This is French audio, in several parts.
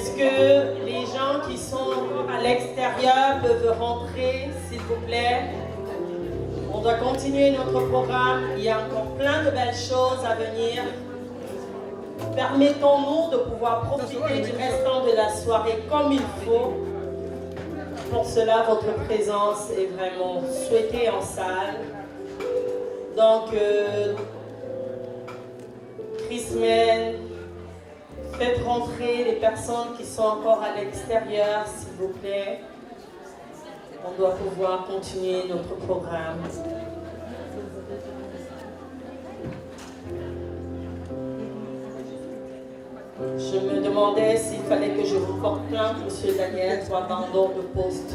Est-ce que les gens qui sont encore à l'extérieur peuvent rentrer, s'il vous plaît? On doit continuer notre programme. Il y a encore plein de belles choses à venir. Permettons-nous de pouvoir profiter du restant de la soirée comme il faut. Pour cela, votre présence est vraiment souhaitée en salle. Donc, Chrismen, faites rentrer les personnes qui sont encore à l'extérieur, s'il vous plaît. On doit pouvoir continuer notre programme. Je me demandais s'il fallait que je vous porte plainte, M. Daniel, pour abandon de poste,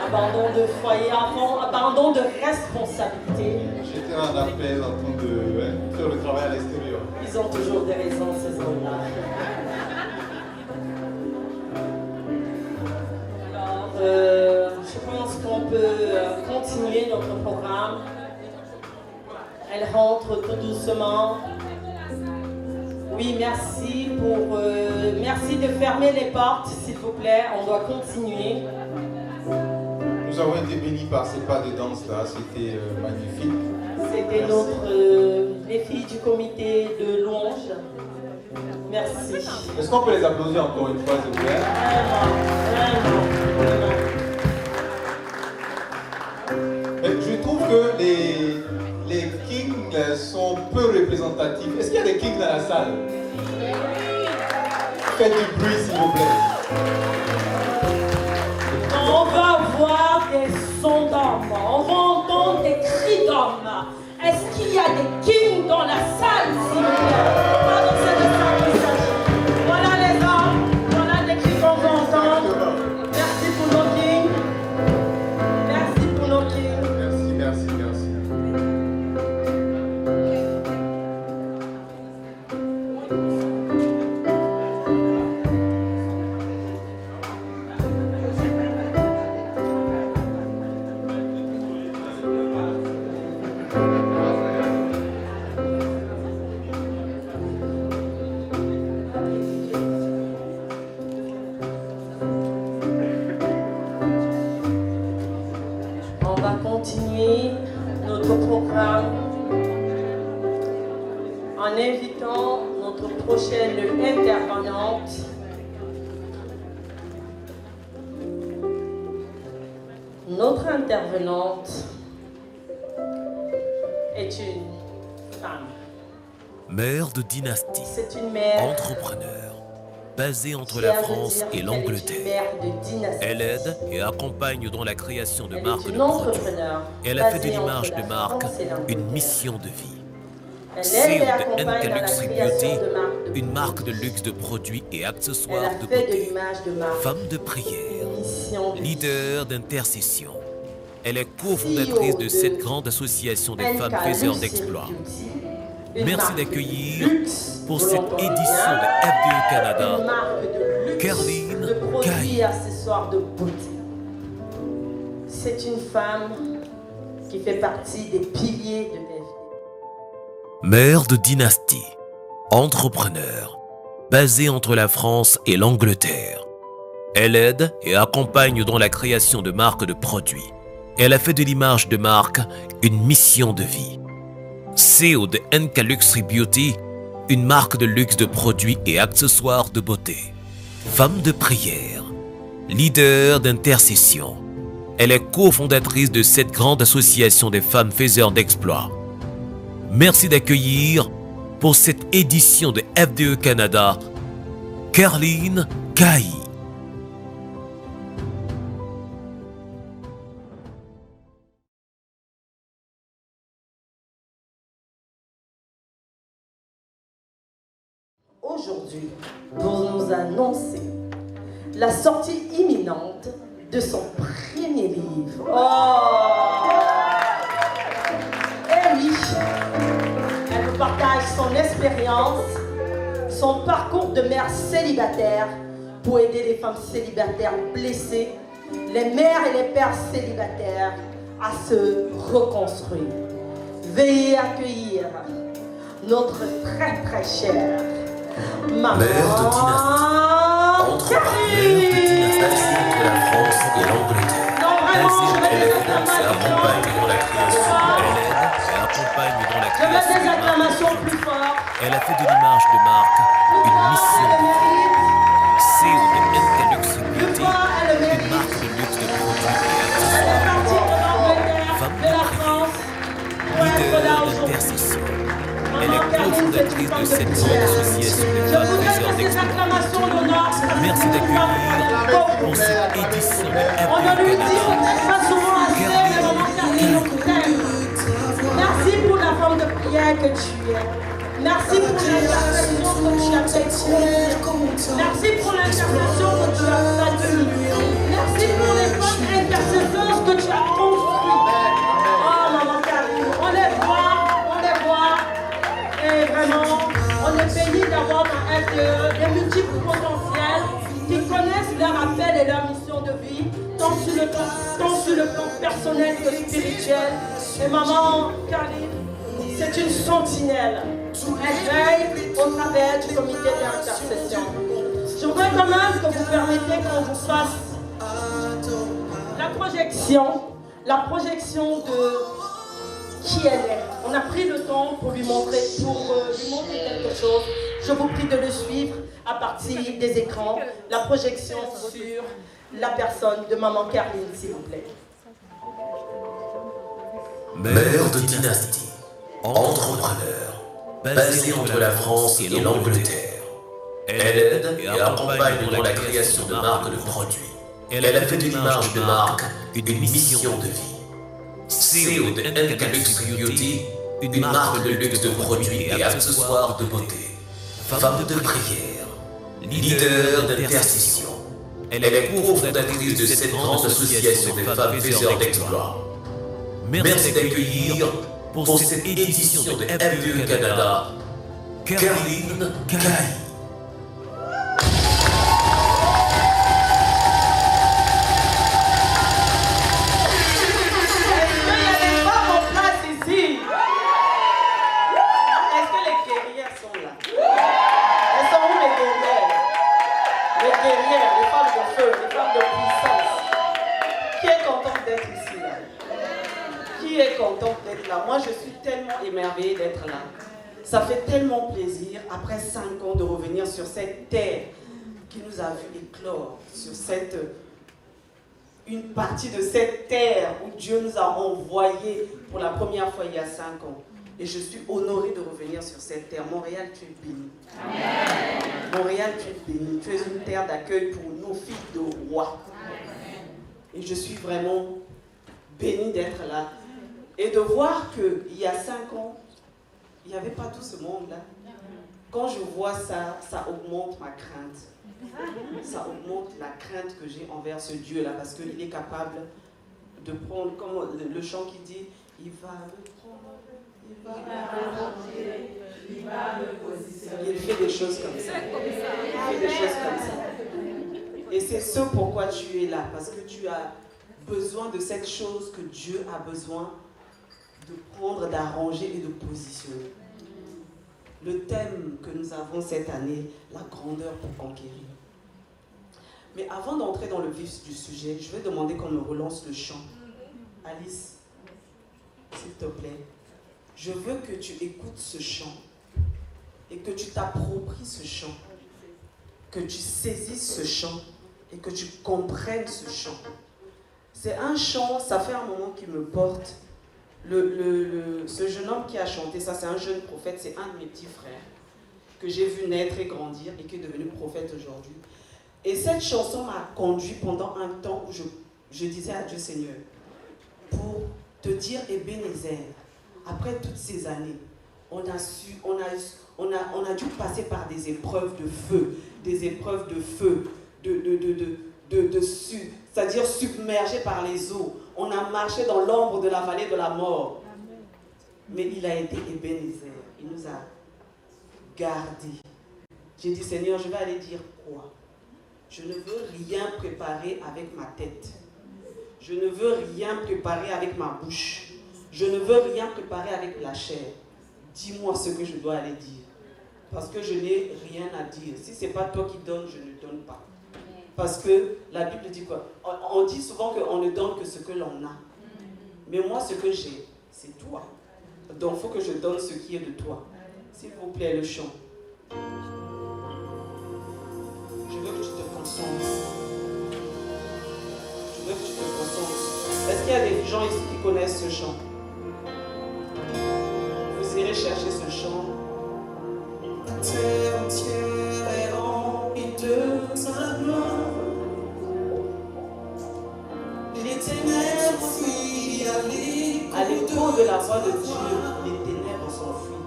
abandon de foyer, abandon de responsabilité. J'étais en appel en train de faire le travail à l'extérieur. Ils ont toujours des raisons, ces hommes-là. Alors, je pense qu'on peut continuer notre programme. Elle rentre tout doucement. Oui, merci merci de fermer les portes, s'il vous plaît. On doit continuer. Nous avons été bénis par ces pas de danse là, c'était magnifique. C'était les filles du comité de louange. Merci. Est-ce qu'on peut les applaudir encore une fois, s'il vous plaît? Vraiment. Je trouve que les kings sont peu représentatifs. Est-ce qu'il y a des kings dans la salle? Faites du bruit, s'il vous plaît. On va voir des sons d'hommes. On va entendre des cris d'hommes. Est-ce qu'il y a des kings dans la salle, s'il vous plaît? Pardon, c'est de ça qu'il s'agit. Voilà les hommes. Voilà les cris qu'on va entendre. Merci pour nos kings. Merci pour nos kings. Merci, merci, merci. On va continuer notre programme en invitant notre prochaine intervenante. Notre intervenante est une femme. Mère de dynastie, C'est une mère entrepreneur, basée entre qui la a veut France dire et qu'elle est une l'Angleterre. mère de dynastie. Elle aide et accompagne dans la création de Elle marques est de une produits. entrepreneur. Elle a fait de basée l'image entre de la marque France et l'Angleterre. une mission de vie. Elle CEO aide et de accompagne NK dans la Luxury création Beauty, de marques de une marque de produits. luxe de produits et Elle a accessoires de fait de beauté. l'image de marque Femme de prière, mission de vie. leader d'intercession. Elle est cofondatrice de cette grande association des NK femmes faiseurs Luxury d'exploits. Beauty, une Merci marque de d'accueillir luxe pour cette volontaire, édition de FDE une Canada, marque de luxe Caroline de produits Caille. et accessoires de beauté. C'est une femme qui fait partie des piliers de FDE. Mère de dynastie, entrepreneur, basée entre la France et l'Angleterre. Elle aide et accompagne dans la création de marques de produits. Elle a fait de l'image de marque une mission de vie. CEO de NK Luxury Beauty, une marque de luxe de produits et accessoires de beauté. Femme de prière, leader d'intercession. Elle est cofondatrice de cette grande association des femmes faiseurs d'exploits. Merci d'accueillir pour cette édition de FDE Canada, Caroline Caille. Aujourd'hui, pour nous annoncer la sortie imminente de son premier livre. Oh! Eh oui! Elle nous partage son expérience, son parcours de mère célibataire pour aider les femmes célibataires blessées, les mères et les pères célibataires à se reconstruire. Veuillez accueillir notre très très chère maman. Mère de dynastie, Mère de dynastie entre la France et l'Angleterre. Basée en France et accompagne dans la création. Elle aide et accompagne dans la Je veux création des de marques. acclamations plus fortes. Elle a fait de l'image de marque une mission de vie. CEO de Entelux Beauty, une marque de luxe de produits et accessoires. Femme de prière, leader d'intercession. Elle est cofondatrice de cette grande association des femmes faiseurs d'exploits. Merci d'accueillir pour cette édition de On ne lui dit FBO peut-être pas souvent assez, mais maman Karine, on t'aime. Merci pour la forme de prière que tu es. Merci pour l'intercession que tu as faite. Merci pour l'intercession que tu as faite. Merci pour les femmes intercesseurs que tu as construites. Oh maman Karine, on les voit. Et vraiment, on est béni d'avoir dans FDE des multiples potentiels qui connaissent leur appel et leur mission de vie, tant sur le plan personnel que spirituel. Et maman Karine, c'est une sentinelle. Elle veille au travers du comité d'intercession. Je voudrais quand même que vous permettez qu'on vous fasse la projection de qui elle est. On a pris le temps pour lui montrer quelque chose. Je vous prie de le suivre à partir des écrans. La projection sur la personne de maman Karine, s'il vous plaît. Mère de dynastie, entrepreneur, basée entre la France et l'Angleterre. Elle aide et accompagne dans la création de marques de produits. Elle a fait de l'image de marque une mission de vie. CEO de Entelux Beauty, une marque de luxe de produits et accessoires de beauté. Femme de prière, leader d'intercession. Elle est cofondatrice de cette grande association des femmes faiseurs d'exploits. Merci d'accueillir pour cette édition de FBE Canada, Caroline Caille. Moi, je suis tellement émerveillée d'être là. Ça fait tellement plaisir, après 5 ans, de revenir sur cette terre qui nous a vu éclore, sur une partie de cette terre où Dieu nous a envoyés pour la première fois il y a 5 ans. Et je suis honorée de revenir sur cette terre. Montréal, tu es béni. Amen. Montréal, tu es béni. Tu es une terre d'accueil pour nos filles de roi. Et je suis vraiment bénie d'être là. Et de voir qu'il y a 5 ans, il n'y avait pas tout ce monde-là. Quand je vois ça, ça augmente ma crainte. Ça augmente la crainte que j'ai envers ce Dieu-là, parce qu'il est capable de prendre, comme le chant qui dit, il va me prendre, il va me rentrer, il va me positionner. Il fait des choses comme ça. Il fait des choses comme ça. Et c'est ce pourquoi tu es là, parce que tu as besoin de cette chose que Dieu a besoin de prendre, d'arranger et de positionner. Le thème que nous avons cette année, la grandeur pour conquérir. Mais avant d'entrer dans le vif du sujet, je vais demander qu'on me relance le chant. Alice, s'il te plaît, je veux que tu écoutes ce chant et que tu t'appropries ce chant, que tu saisisses ce chant et que tu comprennes ce chant. C'est un chant, ça fait un moment qu'il me porte. Ce jeune homme qui a chanté ça, c'est un jeune prophète, c'est un de mes petits frères que j'ai vu naître et grandir et qui est devenu prophète aujourd'hui. Et cette chanson m'a conduit pendant un temps où je disais à Dieu, Seigneur, pour te dire Ebenezer, après toutes ces années, on a dû passer par des épreuves de feu, c'est-à-dire submergé par les eaux. On a marché dans l'ombre de la vallée de la mort. Mais il a été Ebenezer. Il nous a gardés. J'ai dit, Seigneur, je vais aller dire quoi? Je ne veux rien préparer avec ma tête. Je ne veux rien préparer avec ma bouche. Je ne veux rien préparer avec la chair. Dis-moi ce que je dois aller dire. Parce que je n'ai rien à dire. Si ce n'est pas toi qui donnes, je ne donne pas. Parce que la Bible dit quoi? On dit souvent qu'on ne donne que ce que l'on a. Mais moi, ce que j'ai, c'est toi. Donc, il faut que je donne ce qui est de toi. S'il vous plaît, le chant. Je veux que tu te concentres. Je veux que tu te concentres. Est-ce qu'il y a des gens ici qui connaissent ce chant? Vous irez chercher ce chant. La terre entière est remplie de sa gloire. Les ténèbres fuient à l'écho de la voix de Dieu. Les ténèbres s'enfuient.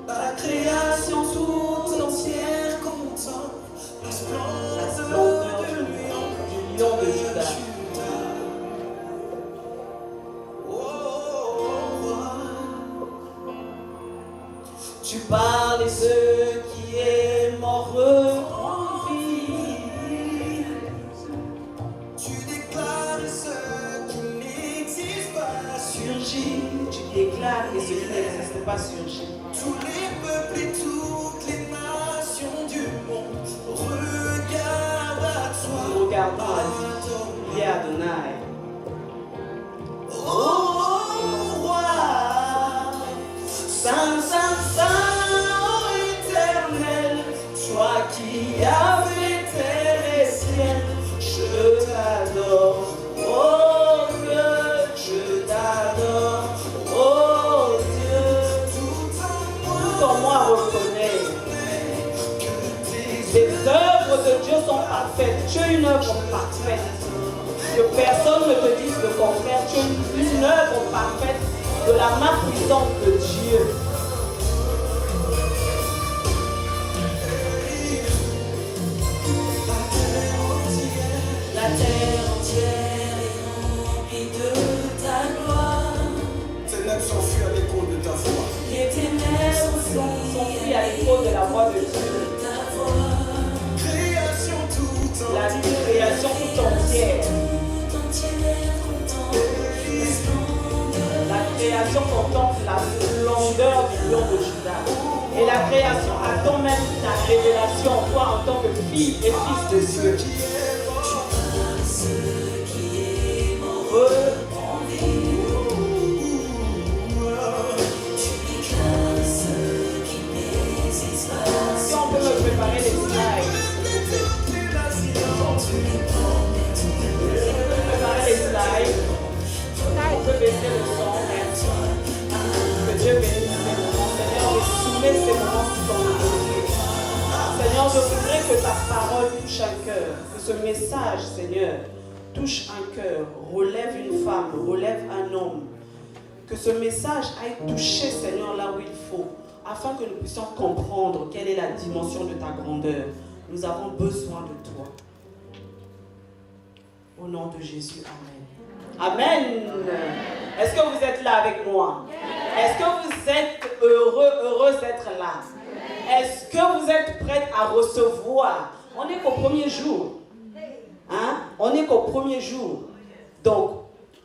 La création toute entière contemple la splendeur du lion de Juda. Tu parles et ce qui est mort revit. Tu déclares ce qui n'existe pas surgit. Tu déclares et ce qui n'existe pas surgit. Tous les peuples et toutes les nations du monde regardent à toi. Nous regardons à lui. Il est Adonai. Oh roi, Saint, Saint, Saint, oh éternel, toi qui as fait terre et ciel, je t'adore, oh Dieu, je t'adore, oh Dieu, tout en moi reconnaît que les œuvres de Dieu sont parfaites. Tu es une œuvre parfaite. Que personne ne te dise le contraire. Tu es une œuvre parfaite de la main puissante de Dieu. La terre entière est remplie de ta gloire. Les ténèbres s'enfuient à l'écho de ta voix. Les ténèbres s'enfuient à l'écho de la voix de Dieu. La création tout entière. La création contemple la splendeur du lion de Juda. Et la création attend même la révélation en toi en tant que fille et fils de Dieu. Si on peut me préparer les slides. Préparer les slides. On peut baisser le son. Que Dieu bénisse ces moments. Seigneur, je soumets ces moments qui sont déposés. Seigneur, je voudrais que ta parole touche un cœur. Que ce message, Seigneur, touche un cœur. Relève une femme, relève un homme. Que ce message aille toucher, Seigneur, là où il faut. Afin que nous puissions comprendre quelle est la dimension de ta grandeur. Nous avons besoin de toi. Au nom de Jésus, Amen. Amen. Est-ce que vous êtes là avec moi? Est-ce que vous êtes heureux d'être là? Est-ce que vous êtes prêts à recevoir? On n'est qu'au premier jour. Hein? On n'est qu'au premier jour. Donc,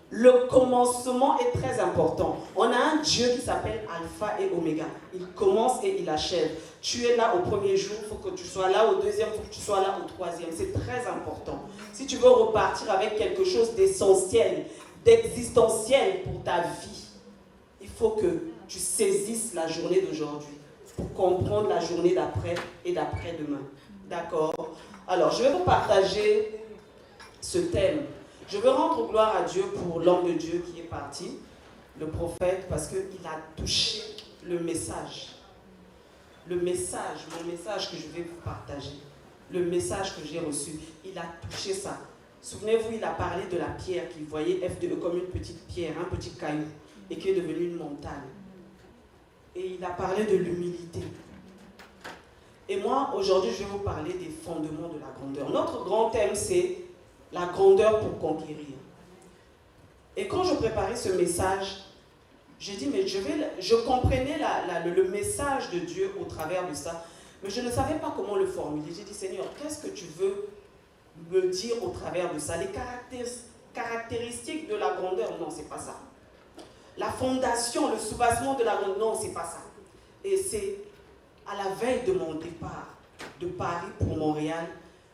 le commencement est très important. On a un Dieu qui s'appelle Alpha et Oméga. Il commence et il achève. Tu es là au premier jour, il faut que tu sois là au deuxième, il faut que tu sois là au troisième. C'est très important. Si tu veux repartir avec quelque chose d'essentiel, d'existentiel pour ta vie, il faut que tu saisisses la journée d'aujourd'hui pour comprendre la journée d'après et d'après-demain. D'accord? Alors, je vais vous partager ce thème. Je veux rendre gloire à Dieu pour l'homme de Dieu qui est parti, le prophète, parce qu'il a touché le message. Le message, mon message que je vais vous partager, le message que j'ai reçu, il a touché ça. Souvenez-vous, il a parlé de la pierre qu'il voyait F2E comme une petite pierre, un petit caillou, et qui est devenue une montagne. Et il a parlé de l'humilité. Et moi, aujourd'hui, je vais vous parler des fondements de la grandeur. Notre grand thème, c'est la grandeur pour conquérir. Et quand je préparais ce message, j'ai dit, mais je comprenais le message de Dieu au travers de ça, mais je ne savais pas comment le formuler. J'ai dit, Seigneur, qu'est-ce que tu veux me dire au travers de ça? Les caractéristiques de la grandeur, non, c'est pas ça. La fondation, le soubassement de la grandeur, non, c'est pas ça. Et c'est à la veille de mon départ de Paris pour Montréal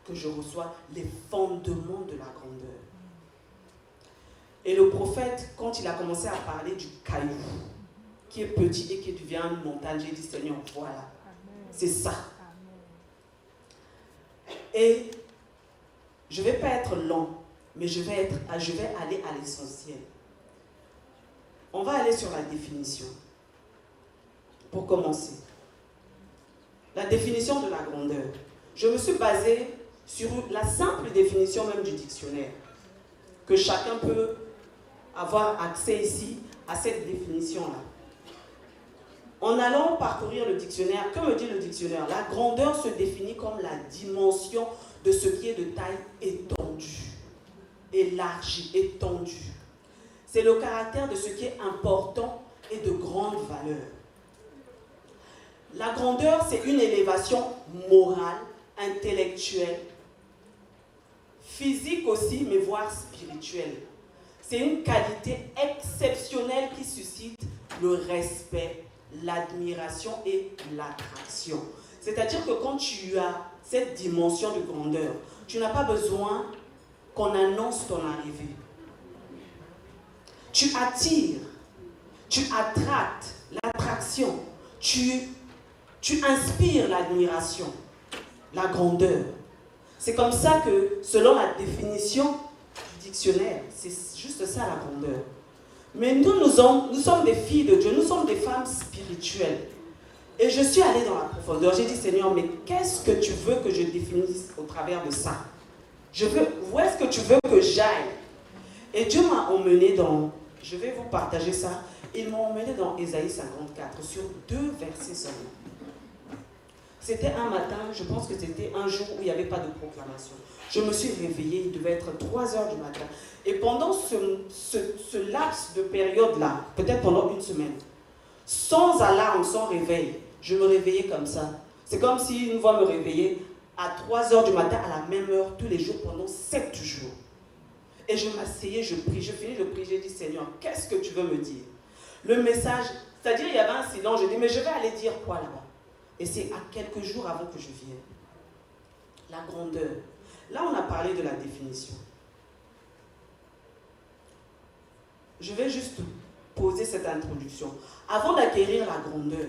que je reçois les fondements de la grandeur. Et le prophète, quand il a commencé à parler du caillou, qui est petit et qui devient une montagne, j'ai dit, Seigneur, voilà, c'est ça. Et je ne vais pas être lent, mais je vais aller à l'essentiel. On va aller sur la définition. Pour commencer, la définition de la grandeur. Je me suis basée sur la simple définition même du dictionnaire, que chacun peut avoir accès ici à cette définition-là. En allant parcourir le dictionnaire, que me dit le dictionnaire? La grandeur se définit comme la dimension de ce qui est de taille étendue, élargie, étendue. C'est le caractère de ce qui est important et de grande valeur. La grandeur, c'est une élévation morale, intellectuelle, physique aussi, mais voire spirituelle. C'est une qualité exceptionnelle qui suscite le respect, l'admiration et l'attraction. C'est-à-dire que quand tu as cette dimension de grandeur, tu n'as pas besoin qu'on annonce ton arrivée. Tu attires, tu attractes l'attraction, tu inspires l'admiration, la grandeur. C'est comme ça que, selon la définition du dictionnaire, c'est juste ça la grandeur. Mais nous sommes des filles de Dieu, nous sommes des femmes spirituelles. Et je suis allée dans la profondeur. J'ai dit, Seigneur, mais qu'est-ce que tu veux que je définisse au travers de ça? Où est-ce que tu veux que j'aille? Et Dieu m'a emmené dans, je vais vous partager ça, il m'a emmené dans Ésaïe 54, sur 2 versets seulement. C'était un matin, je pense que c'était un jour où il n'y avait pas de proclamation. Je me suis réveillée, il devait être 3 heures du matin. Et pendant ce laps de période-là, peut-être pendant une semaine, sans alarme, sans réveil, je me réveillais comme ça. C'est comme si une fois me réveiller à 3 heures du matin, à la même heure, tous les jours, pendant 7 jours. Et je m'asseyais, je prie, je finis de prier, j'ai dit, Seigneur, qu'est-ce que tu veux me dire? Le message, c'est-à-dire il y avait un silence, je dis, mais je vais aller dire quoi là-bas? Et c'est à quelques jours avant que je vienne. La grandeur. Là, on a parlé de la définition. Je vais juste poser cette introduction. Avant d'acquérir la grandeur,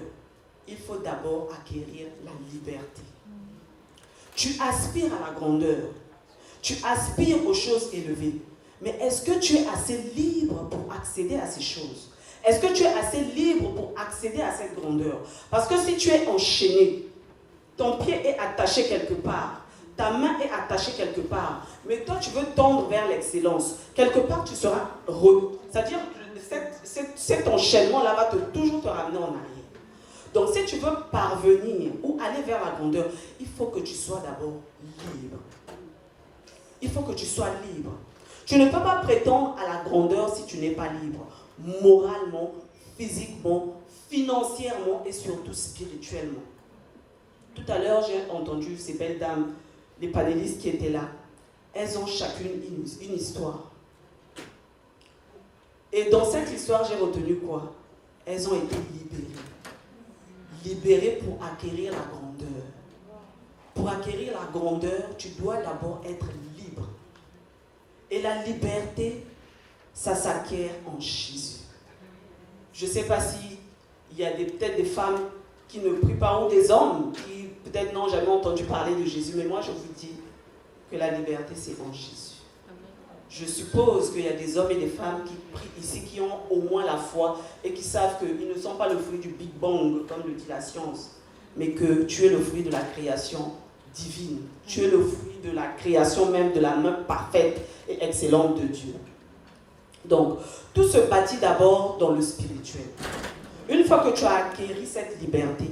il faut d'abord acquérir la liberté. Tu aspires à la grandeur. Tu aspires aux choses élevées. Mais est-ce que tu es assez libre pour accéder à ces choses? Est-ce que tu es assez libre pour accéder à cette grandeur? Parce que si tu es enchaîné, ton pied est attaché quelque part, ta main est attachée quelque part, mais toi tu veux tendre vers l'excellence, quelque part tu seras c'est-à-dire que cet enchaînement-là va toujours te ramener en arrière. Donc si tu veux parvenir ou aller vers la grandeur, il faut que tu sois d'abord libre. Il faut que tu sois libre. Tu ne peux pas prétendre à la grandeur si tu n'es pas libre. Moralement, physiquement, financièrement et surtout spirituellement. Tout à l'heure, j'ai entendu ces belles dames, les panélistes qui étaient là. Elles ont chacune une histoire. Et dans cette histoire, j'ai retenu quoi? Elles ont été libérées. Libérées pour acquérir la grandeur. Pour acquérir la grandeur, tu dois d'abord être libre. Et la liberté, ça s'acquiert en Jésus. Je ne sais pas s'il y a peut-être des femmes qui ne prient pas ou des hommes qui peut-être n'ont jamais entendu parler de Jésus, mais moi je vous dis que la liberté c'est en Jésus. Je suppose qu'il y a des hommes et des femmes qui prient ici, qui ont au moins la foi et qui savent qu'ils ne sont pas le fruit du Big Bang, comme le dit la science, mais que tu es le fruit de la création divine. Tu es le fruit de la création même de la main parfaite et excellente de Dieu. Donc, tout se bâtit d'abord dans le spirituel. Une fois que tu as acquis cette liberté,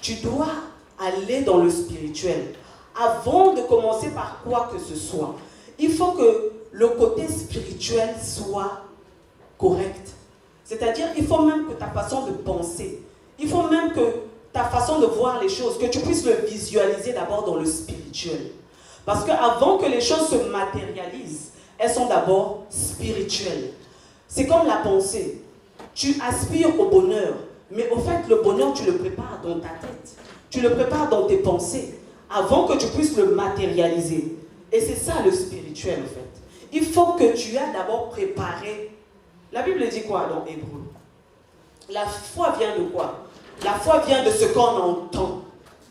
tu dois aller dans le spirituel. Avant de commencer par quoi que ce soit, il faut que le côté spirituel soit correct. C'est-à-dire, il faut même que ta façon de penser, il faut même que ta façon de voir les choses, que tu puisses le visualiser d'abord dans le spirituel. Parce qu'avant que les choses se matérialisent, elles sont d'abord spirituelles. C'est comme la pensée. Tu aspires au bonheur, mais au fait, le bonheur, tu le prépares dans ta tête. Tu le prépares dans tes pensées. avant que tu puisses le matérialiser. Et c'est ça le spirituel en fait. Il faut que tu aies d'abord préparé. La Bible dit quoi dans Hébreu? La foi vient de quoi? La foi vient de ce qu'on entend.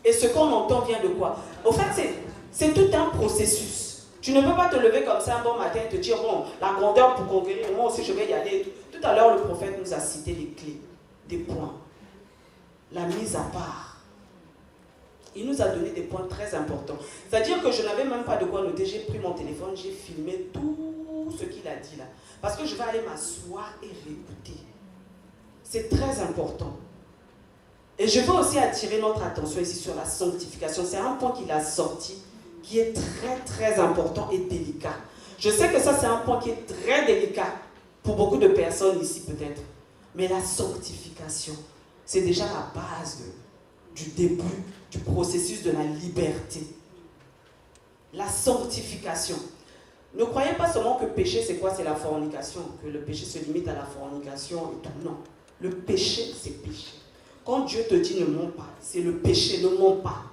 Et ce qu'on entend vient de quoi? Au fait, c'est tout un processus. Tu ne peux pas te lever comme ça un bon matin et te dire, bon, la grandeur pour conquérir, moi aussi je vais y aller. Tout à l'heure, le prophète nous a cité des clés, des points. La mise à part. Il nous a donné des points très importants. C'est-à-dire que je n'avais même pas de quoi noter. J'ai pris mon téléphone, j'ai filmé tout ce qu'il a dit là. Parce que je vais aller m'asseoir et réécouter. C'est très important. Et je veux aussi attirer notre attention ici sur la sanctification. C'est un point qu'il a sorti qui est très très important et délicat. Je sais que ça c'est un point qui est très délicat pour beaucoup de personnes ici peut-être. Mais la sanctification, c'est déjà la base du début du processus de la liberté. La sanctification. Ne croyez pas seulement que péché c'est quoi? C'est la fornication. Que le péché se limite à la fornication et tout. Non. Le péché c'est péché. Quand Dieu te dit ne mens pas, c'est le péché, ne mens pas.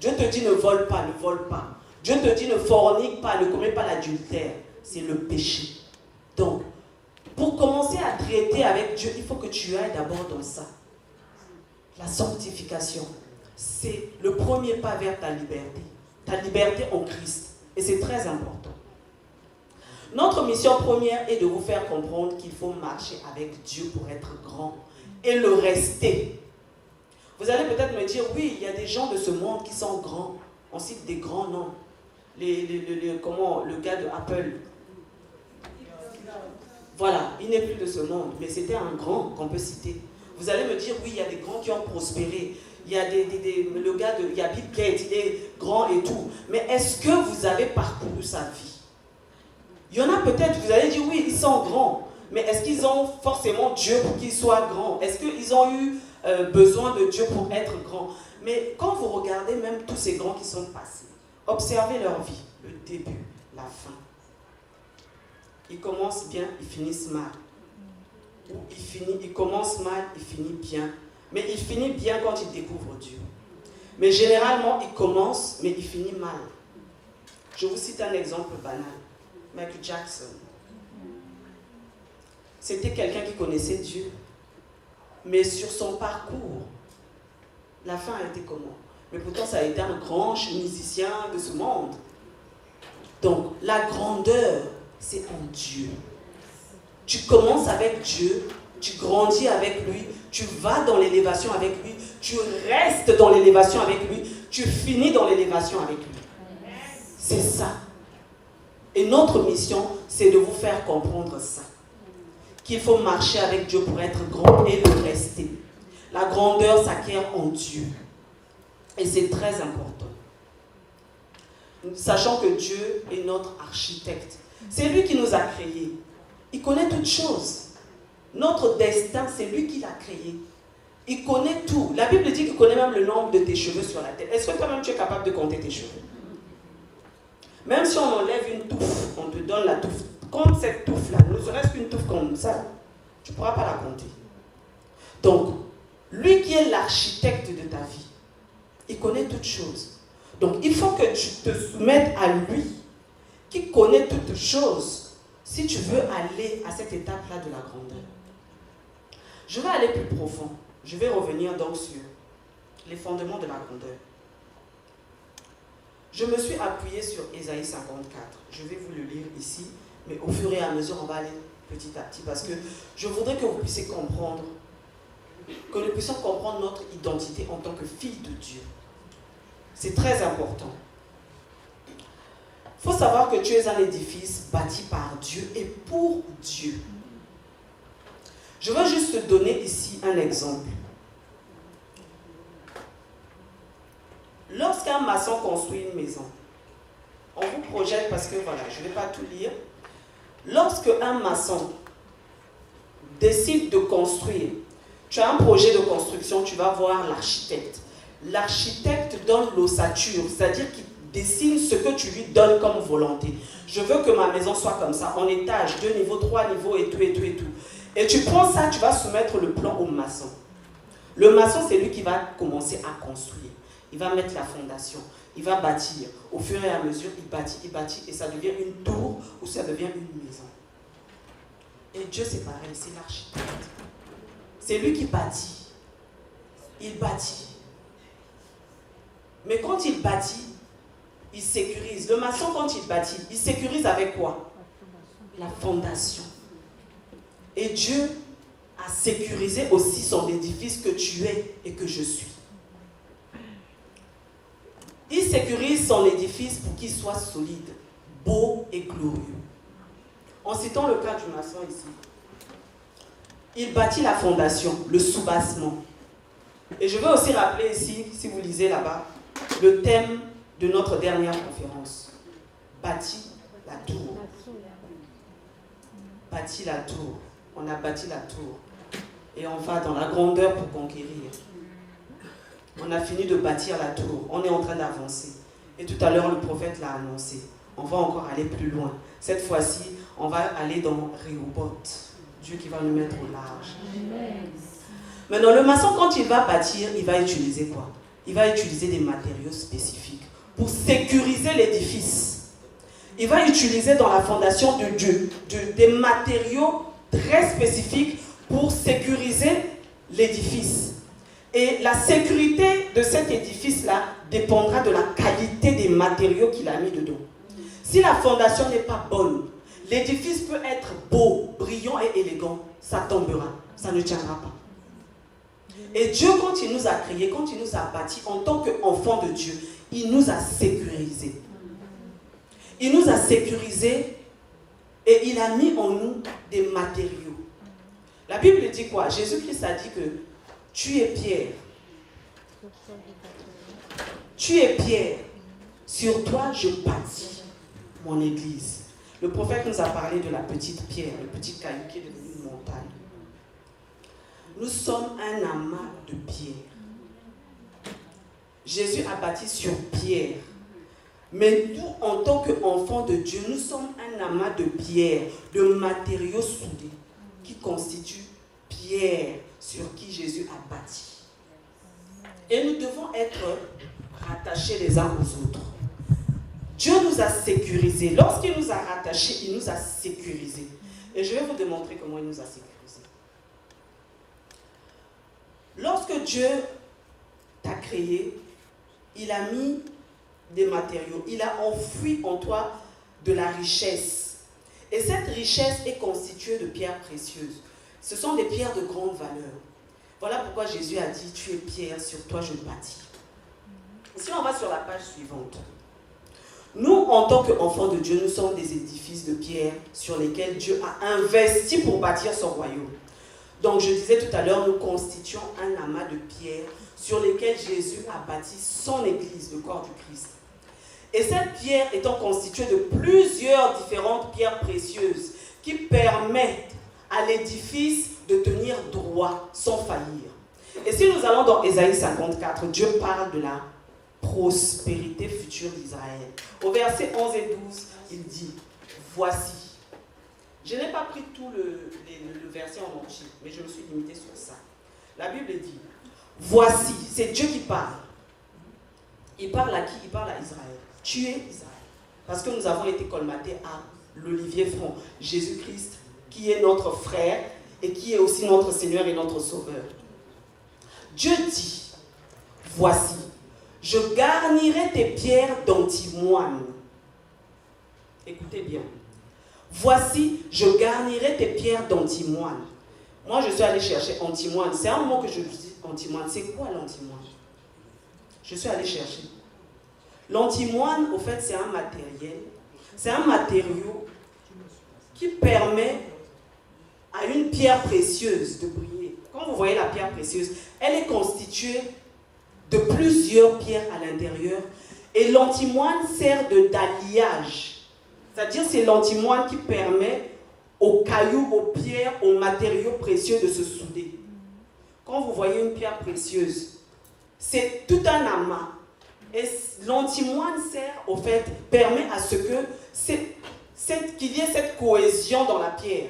Dieu te dit ne vole pas, ne vole pas. Dieu te dit ne fornique pas, ne commets pas l'adultère. C'est le péché. Donc, pour commencer à traiter avec Dieu, il faut que tu ailles d'abord dans ça. La sanctification, c'est le premier pas vers ta liberté. Ta liberté en Christ. Et c'est très important. Notre mission première est de vous faire comprendre qu'il faut marcher avec Dieu pour être grand et le rester. Vous allez peut-être me dire, oui, il y a des gens de ce monde qui sont grands. On cite des grands noms. Le gars de Apple. Voilà, il n'est plus de ce monde, mais c'était un grand qu'on peut citer. Vous allez me dire, oui, il y a des grands qui ont prospéré. Il y a le gars il y a Bill Gates, il est grand et tout. Mais est-ce que vous avez parcouru sa vie? Il y en a peut-être, vous allez dire, oui, ils sont grands. Mais est-ce qu'ils ont forcément Dieu pour qu'ils soient grands? Est-ce qu'ils ont eu besoin de Dieu pour être grands? Mais quand vous regardez même tous ces grands qui sont passés, observez leur vie, le début, la fin. Ils commencent bien, ils finissent mal. Ou ils commencent mal, ils finissent bien. Mais ils finissent bien quand ils découvrent Dieu. Mais généralement, ils commencent, mais ils finissent mal. Je vous cite un exemple banal. Michael Jackson. C'était quelqu'un qui connaissait Dieu. Mais sur son parcours, la fin a été comment? Mais pourtant, ça a été un grand musicien de ce monde. Donc, la grandeur, c'est en Dieu. Tu commences avec Dieu, tu grandis avec lui, tu vas dans l'élévation avec lui, tu restes dans l'élévation avec lui, tu finis dans l'élévation avec lui. C'est ça. Et notre mission, c'est de vous faire comprendre ça. Qu'il faut marcher avec Dieu pour être grand et le rester. La grandeur s'acquiert en Dieu. Et c'est très important. Sachant que Dieu est notre architecte. C'est lui qui nous a créés. Il connaît toutes choses. Notre destin, c'est lui qui l'a créé. Il connaît tout. La Bible dit qu'il connaît même le nombre de tes cheveux sur la tête. Est-ce que toi-même tu es capable de compter tes cheveux? Même si on enlève une touffe, on te donne la touffe. Compte cette touffe-là, ne serait-ce qu'une touffe comme ça, tu ne pourras pas la compter. Donc, lui qui est l'architecte de ta vie, il connaît toutes choses. Donc, il faut que tu te soumettes à lui, qui connaît toutes choses, si tu veux aller à cette étape-là de la grandeur. Je vais aller plus profond. Je vais revenir donc sur les fondements de la grandeur. Je me suis appuyé sur Ésaïe 54. Je vais vous le lire ici, mais au fur et à mesure, on va aller petit à petit, parce que je voudrais que vous puissiez comprendre, que nous puissions comprendre notre identité en tant que fille de Dieu. C'est très important. Il faut savoir que tu es un édifice bâti par Dieu et pour Dieu. Je veux juste te donner ici un exemple. Lorsqu'un maçon construit une maison, on vous projette parce que voilà, je ne vais pas tout lire. Lorsque un maçon décide de construire, tu as un projet de construction, tu vas voir l'architecte. L'architecte donne l'ossature, c'est-à-dire qu'il dessine ce que tu lui donnes comme volonté. Je veux que ma maison soit comme ça, en étage, 2 niveaux, 3 niveaux et tout, et tout, et tout. Et tu prends ça, tu vas soumettre le plan au maçon. Le maçon, c'est lui qui va commencer à construire. Il va mettre la fondation. il va bâtir. Au fur et à mesure, il bâtit, et ça devient une tour ou ça devient une maison. Et Dieu, c'est pareil, c'est l'architecte. C'est lui qui bâtit. Il bâtit. Mais quand il bâtit, il sécurise. Le maçon, quand il bâtit, il sécurise avec quoi? La fondation. Et Dieu a sécurisé aussi son édifice que tu es et que je suis. Il sécurise son édifice pour qu'il soit solide, beau et glorieux. En citant le cas du maçon ici, il bâtit la fondation, le soubassement. Et je veux aussi rappeler ici, si vous lisez là-bas, le thème de notre dernière conférence. Bâti la tour. Bâti la tour. On a bâti la tour. Et on va dans la grandeur pour conquérir. On a fini de bâtir la tour. On est en train d'avancer. Et tout à l'heure, le prophète l'a annoncé. On va encore aller plus loin. Cette fois-ci, on va aller dans Rehoboth. Dieu qui va nous mettre au large. Maintenant, le maçon, quand il va bâtir, il va utiliser quoi? Il va utiliser des matériaux spécifiques pour sécuriser l'édifice. Il va utiliser dans la fondation de Dieu des matériaux très spécifiques pour sécuriser l'édifice. Et la sécurité de cet édifice-là dépendra de la qualité des matériaux qu'il a mis dedans. Si la fondation n'est pas bonne, l'édifice peut être beau, brillant et élégant, ça tombera, ça ne tiendra pas. Et Dieu, quand il nous a créés, quand il nous a bâtis en tant qu'enfants de Dieu, il nous a sécurisés. Il nous a sécurisés et il a mis en nous des matériaux. La Bible dit quoi? Jésus-Christ a dit que tu es Pierre. Tu es Pierre. Sur toi, je bâtis mon église. Le prophète nous a parlé de la petite pierre, le petit caillou qui est devenu une montagne. Nous sommes un amas de pierres. Jésus a bâti sur pierre. Mais nous, en tant qu'enfants de Dieu, nous sommes un amas de pierres, de matériaux soudés, qui constituent pierre sur qui Jésus a bâti. Et nous devons être rattachés les uns aux autres. Dieu nous a sécurisés. Lorsqu'il nous a rattachés, il nous a sécurisés. Et je vais vous démontrer comment il nous a sécurisés. Lorsque Dieu t'a créé, il a mis des matériaux. Il a enfoui en toi de la richesse. Et cette richesse est constituée de pierres précieuses. Ce sont des pierres de grande valeur. Voilà pourquoi Jésus a dit, tu es pierre, sur toi je bâtis. Si on va sur la page suivante. Nous, en tant qu'enfants de Dieu, nous sommes des édifices de pierre sur lesquels Dieu a investi pour bâtir son royaume. Donc, je disais tout à l'heure, nous constituons un amas de pierres sur lesquelles Jésus a bâti son église, le corps du Christ. Et cette pierre étant constituée de plusieurs différentes pierres précieuses qui permettent à l'édifice de tenir droit sans faillir. Et si nous allons dans Ésaïe 54, Dieu parle de la prospérité future d'Israël. Au verset 11 et 12, il dit, voici. Je n'ai pas pris tout le verset en entier, mais je me suis limité sur ça. La Bible dit, voici, c'est Dieu qui parle. Il parle à qui? Il parle à Israël. Tu es Israël. Parce que nous avons été colmatés à l'olivier franc, Jésus-Christ, qui est notre frère et qui est aussi notre Seigneur et notre Sauveur. Dieu dit, voici, je garnirai tes pierres d'antimoine. Écoutez bien. Voici, je garnirai tes pierres d'antimoine. Moi, je suis allée chercher antimoine. C'est un mot que je dis, antimoine. C'est quoi l'antimoine? Je suis allée chercher. L'antimoine, au fait, c'est un matériel. C'est un matériau qui permet à une pierre précieuse de briller. Quand vous voyez la pierre précieuse, elle est constituée de plusieurs pierres à l'intérieur. Et l'antimoine sert d'alliage. C'est-à-dire c'est l'antimoine qui permet aux cailloux, aux pierres, aux matériaux précieux de se souder. Quand vous voyez une pierre précieuse, c'est tout un amas. Et l'antimoine sert, au fait, permet à ce que qu'il y ait cette cohésion dans la pierre.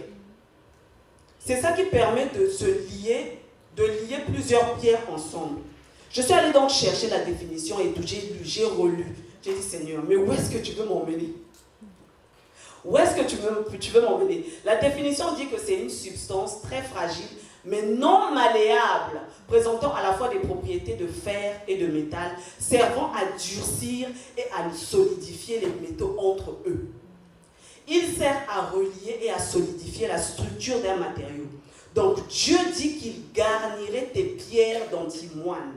C'est ça qui permet de se lier, de lier plusieurs pierres ensemble. Je suis allée donc chercher la définition et tout, j'ai lu, j'ai relu. J'ai dit, Seigneur, mais où est-ce que tu veux m'emmener? Où est-ce que tu veux m'emmener? La définition dit que c'est une substance très fragile, mais non malléable, présentant à la fois des propriétés de fer et de métal, servant à durcir et à solidifier les métaux entre eux. Il sert à relier et à solidifier la structure d'un matériau. Donc Dieu dit qu'il garnirait tes pierres d'antimoine,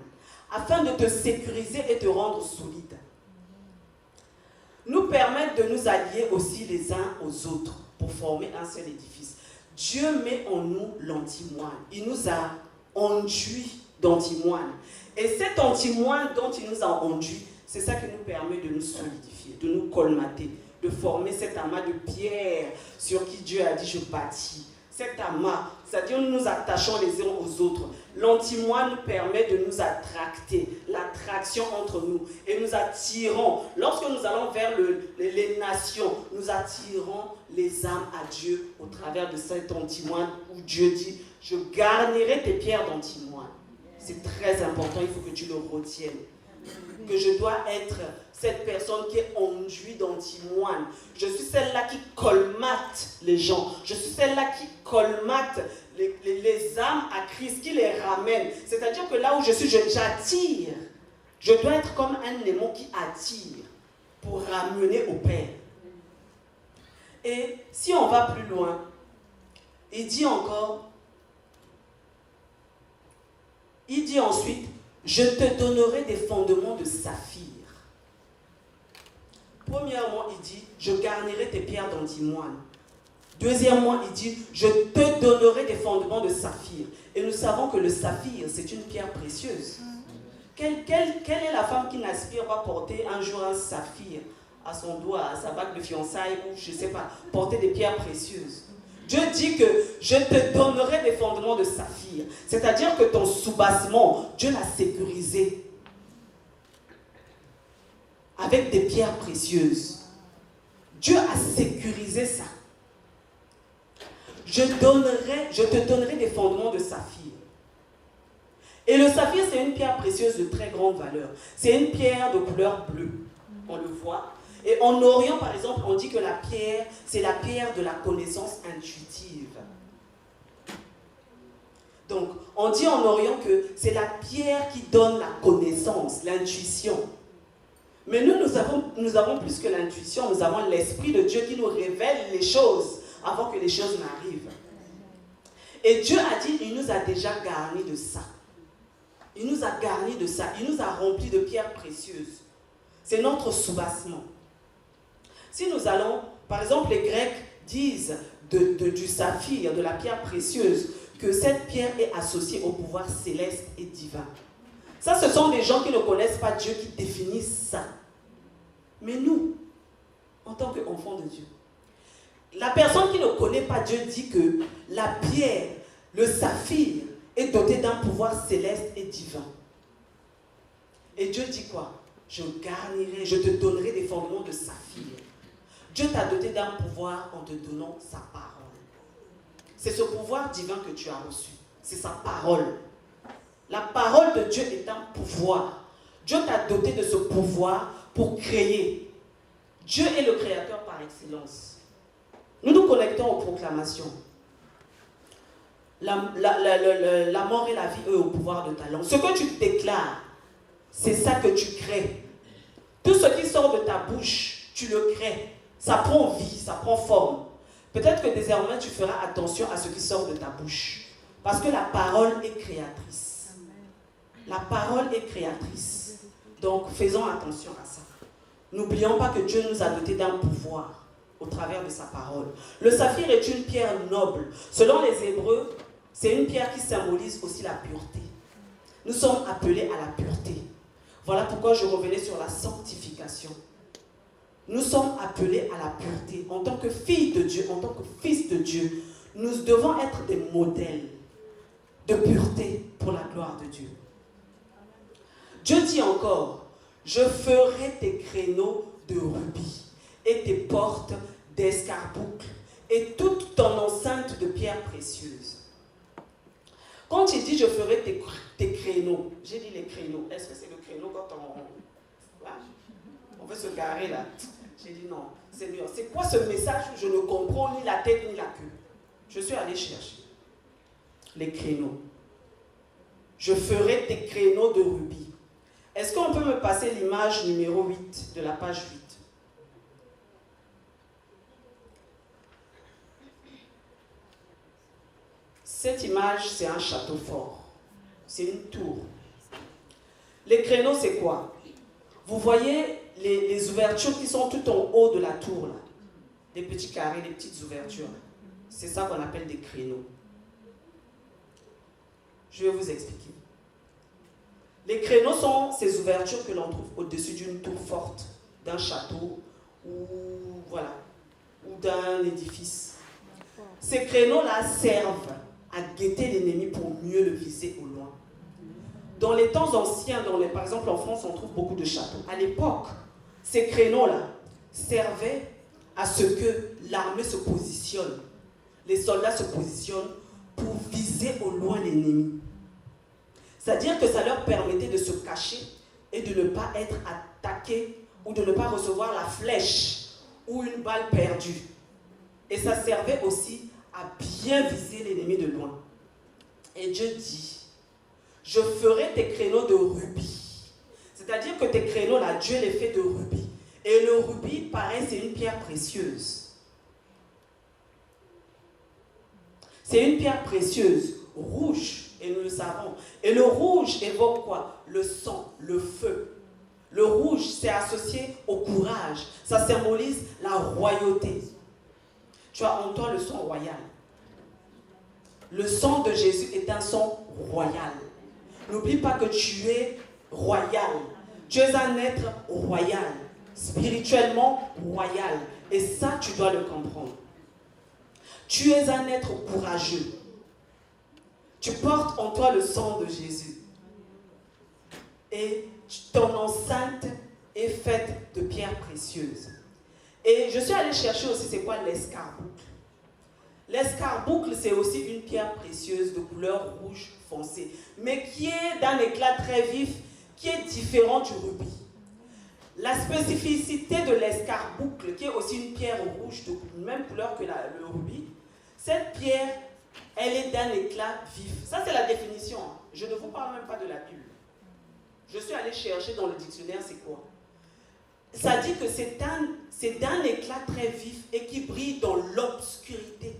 afin de te sécuriser et te rendre solide. Nous permettent de nous allier aussi les uns aux autres pour former un seul édifice. Dieu met en nous l'antimoine. Il nous a enduit d'antimoine. Et cet antimoine dont il nous a enduit, c'est ça qui nous permet de nous solidifier, de nous colmater, de former cet amas de pierres sur qui Dieu a dit je bâtis. Cet amas, c'est-à-dire nous nous attachons les uns aux autres. L'antimoine nous permet de nous attracter, l'attraction entre nous. Et nous attirons, lorsque nous allons vers les nations, nous attirons les âmes à Dieu au travers de cet antimoine où Dieu dit, je garnirai tes pierres d'antimoine. C'est très important, il faut que tu le retiennes. Que je dois être cette personne qui est enduite d'antimoine. Je suis celle-là qui colmate les gens. Je suis celle-là qui colmate les âmes à Christ, qui les ramène. C'est-à-dire que là où je suis, j'attire. Je dois être comme un aimant qui attire pour ramener au Père. Et si on va plus loin, il dit ensuite, je te donnerai des fondements de saphir. Premièrement, il dit, je garnirai tes pierres d'antimoine. Deuxièmement, il dit, je te donnerai des fondements de saphir. Et nous savons que le saphir, c'est une pierre précieuse. Quelle est la femme qui n'aspire pas porter un jour un saphir à son doigt, à sa bague de fiançailles, ou je ne sais pas, porter des pierres précieuses? Dieu dit que je te donnerai des fondements de saphir. C'est-à-dire que ton soubassement, Dieu l'a sécurisé avec des pierres précieuses. Dieu a sécurisé ça. Je te donnerai des fondements de saphir. Et le saphir, c'est une pierre précieuse de très grande valeur. C'est une pierre de couleur bleue. On le voit. Et en Orient, par exemple, on dit que la pierre, c'est la pierre de la connaissance intuitive. Donc, on dit en Orient que c'est la pierre qui donne la connaissance, l'intuition. Mais nous avons plus que l'intuition, nous avons l'Esprit de Dieu qui nous révèle les choses avant que les choses n'arrivent. Et Dieu a dit, il nous a déjà garnis de ça. Il nous a garnis de ça. Il nous a remplis de pierres précieuses. C'est notre soubassement. Si nous allons, par exemple, les Grecs disent du saphir, de la pierre précieuse, que cette pierre est associée au pouvoir céleste et divin. Ça, ce sont des gens qui ne connaissent pas Dieu qui définissent ça. Mais nous, en tant qu'enfants de Dieu, la personne qui ne connaît pas Dieu dit que la pierre, le saphir, est doté d'un pouvoir céleste et divin. Et Dieu dit quoi? Je garnirai, je te donnerai des fondements de saphir. Dieu t'a doté d'un pouvoir en te donnant sa parole. C'est ce pouvoir divin que tu as reçu. C'est sa parole. La parole de Dieu est un pouvoir. Dieu t'a doté de ce pouvoir pour créer. Dieu est le créateur par excellence. Nous nous connectons aux proclamations. La mort et la vie, eux, au pouvoir de ta langue. Ce que tu déclares, c'est ça que tu crées. Tout ce qui sort de ta bouche, tu le crées. Ça prend vie, ça prend forme. Peut-être que désormais, tu feras attention à ce qui sort de ta bouche. Parce que la parole est créatrice. La parole est créatrice. Donc, faisons attention à ça. N'oublions pas que Dieu nous a dotés d'un pouvoir au travers de sa parole. Le saphir est une pierre noble. Selon les Hébreux, c'est une pierre qui symbolise aussi la pureté. Nous sommes appelés à la pureté. Voilà pourquoi je revenais sur la sanctification. Nous sommes appelés à la pureté. En tant que filles de Dieu, en tant que fils de Dieu, nous devons être des modèles de pureté pour la gloire de Dieu. Dieu dit encore, je ferai tes créneaux de rubis et tes portes d'escarboucles et toute ton enceinte de pierres précieuses. Quand il dit je ferai tes créneaux, j'ai dit les créneaux. Est-ce que c'est le créneau quand on veut se garer là? J'ai dit non, Seigneur, c'est quoi ce message où je ne comprends ni la tête ni la queue? Je suis allé chercher les créneaux. Je ferai tes créneaux de rubis. Est-ce qu'on peut me passer l'image numéro 8 de la page 8? Cette image, c'est un château fort. C'est une tour. Les créneaux, c'est quoi? Vous voyez les ouvertures qui sont tout en haut de la tour, là. Des petits carrés, des petites ouvertures. C'est ça qu'on appelle des créneaux. Je vais vous expliquer. Les créneaux sont ces ouvertures que l'on trouve au-dessus d'une tour forte, d'un château ou d'un édifice. Ces créneaux-là servent à guetter l'ennemi pour mieux le viser au loin. Dans les temps anciens, par exemple en France, on trouve beaucoup de châteaux. À l'époque, ces créneaux-là servaient à ce que l'armée se positionne. Les soldats se positionnent pour viser au loin l'ennemi. C'est-à-dire que ça leur permettait de se cacher et de ne pas être attaqués ou de ne pas recevoir la flèche ou une balle perdue. Et ça servait aussi à bien viser l'ennemi de loin. Et Dieu dit, je ferai tes créneaux de rubis. C'est-à-dire que tes créneaux là, Dieu les fait de rubis. Et le rubis, pareil, c'est une pierre précieuse. C'est une pierre précieuse, rouge, et nous le savons. Et le rouge évoque quoi? Le sang, le feu. Le rouge, c'est associé au courage. Ça symbolise la royauté. Tu as en toi le sang royal. Le sang de Jésus est un sang royal. N'oublie pas que tu es royal. Tu es un être royal. Spirituellement royal. Et ça, tu dois le comprendre. Tu es un être courageux. Tu portes en toi le sang de Jésus. Et ton enceinte est faite de pierres précieuses. Et je suis allée chercher aussi c'est quoi l'escarboucle. L'escarboucle, c'est aussi une pierre précieuse de couleur rouge foncé, mais qui est d'un éclat très vif, qui est différent du rubis. La spécificité de l'escarboucle, qui est aussi une pierre rouge de même couleur que le rubis, cette pierre, elle est d'un éclat vif. Ça, c'est la définition. Je ne vous parle même pas de la Bible. Je suis allée chercher dans le dictionnaire, c'est quoi? Ça dit que c'est d'un éclat très vif et qui brille dans l'obscurité.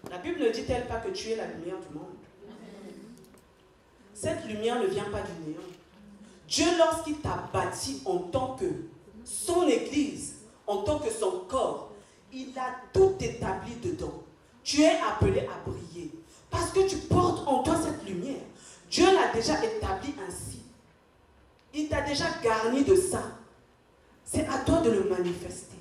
La Bible ne dit-elle pas que tu es la lumière du monde? Cette lumière ne vient pas du néant. Dieu, lorsqu'il t'a bâti en tant que son Église, en tant que son corps, il a tout établi dedans. Tu es appelé à briller. Parce que tu portes en toi cette lumière. Dieu l'a déjà établi ainsi. Il t'a déjà garni de ça. C'est à toi de le manifester.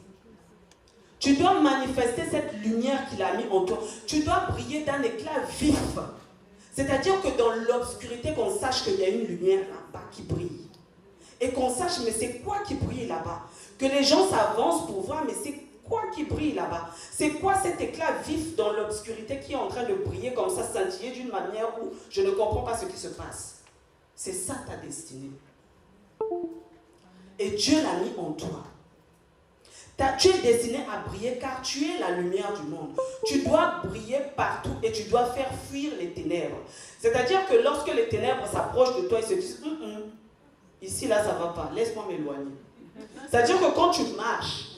Tu dois manifester cette lumière qu'il a mis en toi. Tu dois briller d'un éclat vif. C'est-à-dire que dans l'obscurité, qu'on sache qu'il y a une lumière là-bas qui brille. Et qu'on sache, mais c'est quoi qui brille là-bas? Que les gens s'avancent pour voir, mais c'est quoi qui brille là-bas? C'est quoi cet éclat vif dans l'obscurité qui est en train de briller comme ça, scintiller d'une manière où je ne comprends pas ce qui se passe? C'est ça ta destinée. Et Dieu l'a mis en toi. Tu es destiné à briller car tu es la lumière du monde. Tu dois briller partout et tu dois faire fuir les ténèbres. C'est-à-dire que lorsque les ténèbres s'approchent de toi, ils se disent ici là ça ne va pas, laisse-moi m'éloigner. C'est-à-dire que quand tu marches,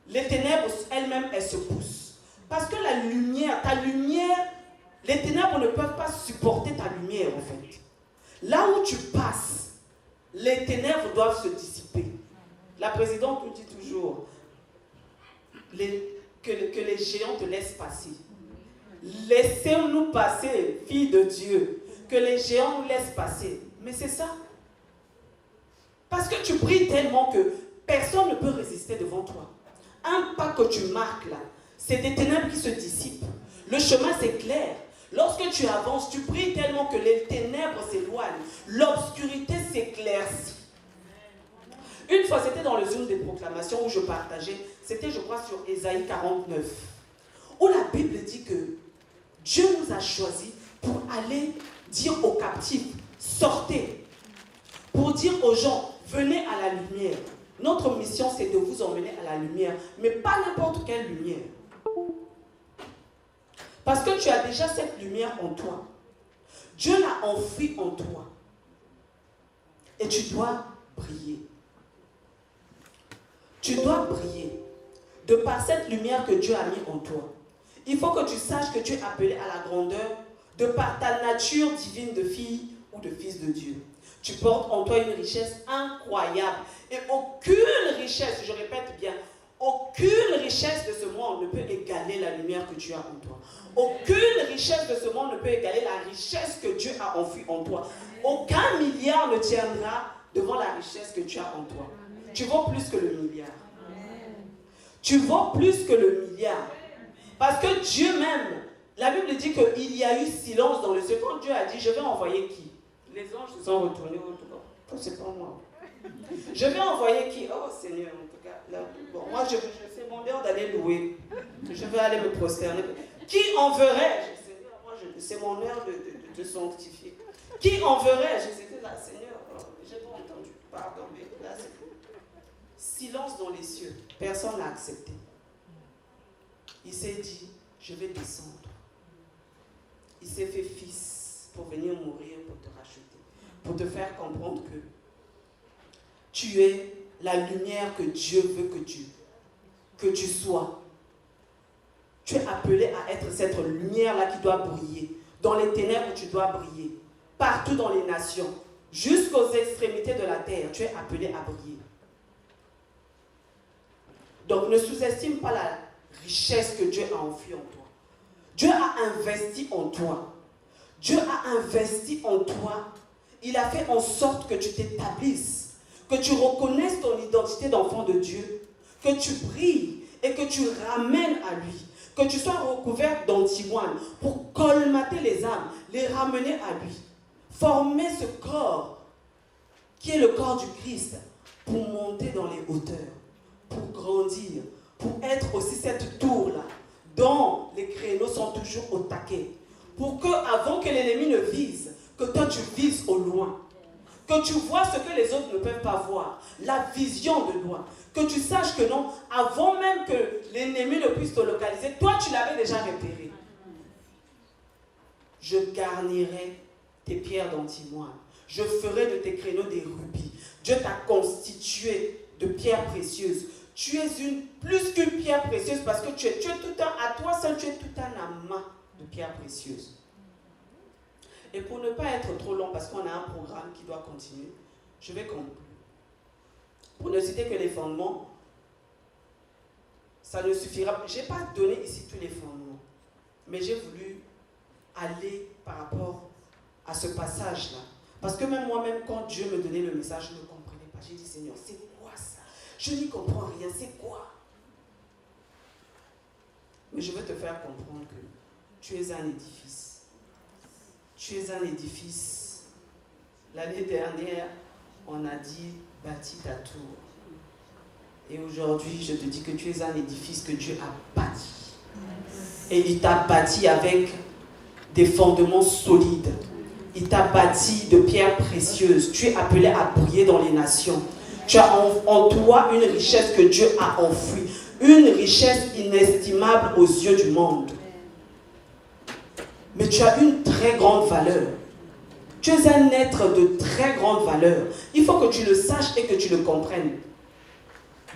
les ténèbres elles-mêmes elles se poussent. Parce que la lumière, ta lumière, les ténèbres ne peuvent pas supporter ta lumière en fait. Là où tu passes, les ténèbres doivent se dissiper. La présidente nous dit toujours que les géants te laissent passer. Laissez-nous passer, filles de Dieu, que les géants nous laissent passer. Mais c'est ça. Parce que tu brilles tellement que personne ne peut résister devant toi. Un pas que tu marques là, c'est des ténèbres qui se dissipent. Le chemin c'est clair. Lorsque tu avances, tu brilles tellement que les ténèbres s'éloignent. L'obscurité s'éclaircit. Une fois, c'était dans le Zoom des proclamations où je partageais, c'était je crois sur Ésaïe 49, où la Bible dit que Dieu nous a choisis pour aller dire aux captifs, sortez. Pour dire aux gens, venez à la lumière. Notre mission, c'est de vous emmener à la lumière, mais pas n'importe quelle lumière. Parce que tu as déjà cette lumière en toi. Dieu l'a enfouie en toi. Et tu dois briller. Tu dois briller. De par cette lumière que Dieu a mis en toi. Il faut que tu saches que tu es appelé à la grandeur de par ta nature divine de fille ou de fils de Dieu. Tu portes en toi une richesse incroyable. Et aucune richesse, je répète bien, aucune richesse de ce monde ne peut égaler la lumière que tu as en toi. Aucune richesse de ce monde ne peut égaler la richesse que Dieu a enfouie en toi. Aucun milliard ne tiendra devant la richesse que tu as en toi. Tu vaux plus que le milliard. Tu vaux plus que le milliard. Parce que Dieu même, la Bible dit qu'il y a eu silence dans le ciel. Quand Dieu a dit, je vais envoyer qui? Les anges se sont retournés autour. Oh, c'est pas moi. Je vais envoyer qui? Oh Seigneur, en tout cas. Là, bon, moi, c'est mon heure d'aller louer. Je vais aller me prosterner. Qui enverrai-je? Seigneur, moi, c'est mon heure de sanctifier. Qui enverrai-je? C'était là, Seigneur. Oh, j'ai pas entendu. Pardon, mais là, c'est tout. Silence dans les cieux. Personne n'a accepté. Il s'est dit, je vais descendre. Il s'est fait fils pour venir mourir, pour te racheter, pour te faire comprendre que tu es la lumière que Dieu veut que tu sois. Tu es appelé à être cette lumière-là qui doit briller. Dans les ténèbres, tu dois briller. Partout dans les nations, jusqu'aux extrémités de la terre, tu es appelé à briller. Donc ne sous-estime pas la richesse que Dieu a enfouie en toi. Dieu a investi en toi. Dieu a investi en toi. Il a fait en sorte que tu t'établisses, que tu reconnaisses ton identité d'enfant de Dieu, que tu brilles et que tu ramènes à lui, que tu sois recouverte d'antimoine pour colmater les âmes, les ramener à lui. Former ce corps qui est le corps du Christ pour monter dans les hauteurs, pour grandir, pour être aussi cette tour-là, dont les créneaux sont toujours au taquet. Pour que, avant que l'ennemi ne vise, que toi tu vises au loin. Que tu vois ce que les autres ne peuvent pas voir. La vision de loin. Que tu saches que non, avant même que l'ennemi ne puisse te localiser, toi tu l'avais déjà repéré. Je garnirai tes pierres d'antimoine. Je ferai de tes créneaux des rubis. Dieu t'a constitué de pierres précieuses. Tu es plus qu'une pierre précieuse parce que tu es tout à toi seul, tu es tout un amas de pierres précieuses. Et pour ne pas être trop long, parce qu'on a un programme qui doit continuer, je vais conclure. Pour ne citer que les fondements, ça ne suffira pas. Je n'ai pas donné ici tous les fondements, mais j'ai voulu aller par rapport à ce passage-là. Parce que même moi-même, quand Dieu me donnait le message, je ne comprenais pas. J'ai dit, Seigneur, c'est quoi ça? Je n'y comprends rien, c'est quoi? Mais je veux te faire comprendre que tu es un édifice. Tu es un édifice. L'année dernière, on a dit, bâtis ta tour. Et aujourd'hui, je te dis que tu es un édifice que Dieu a bâti. Et il t'a bâti avec des fondements solides. Il t'a bâti de pierres précieuses. Tu es appelé à briller dans les nations. Tu as en toi une richesse que Dieu a enfouie. Une richesse inestimable aux yeux du monde. Mais tu as une très grande valeur. Tu es un être de très grande valeur. Il faut que tu le saches et que tu le comprennes.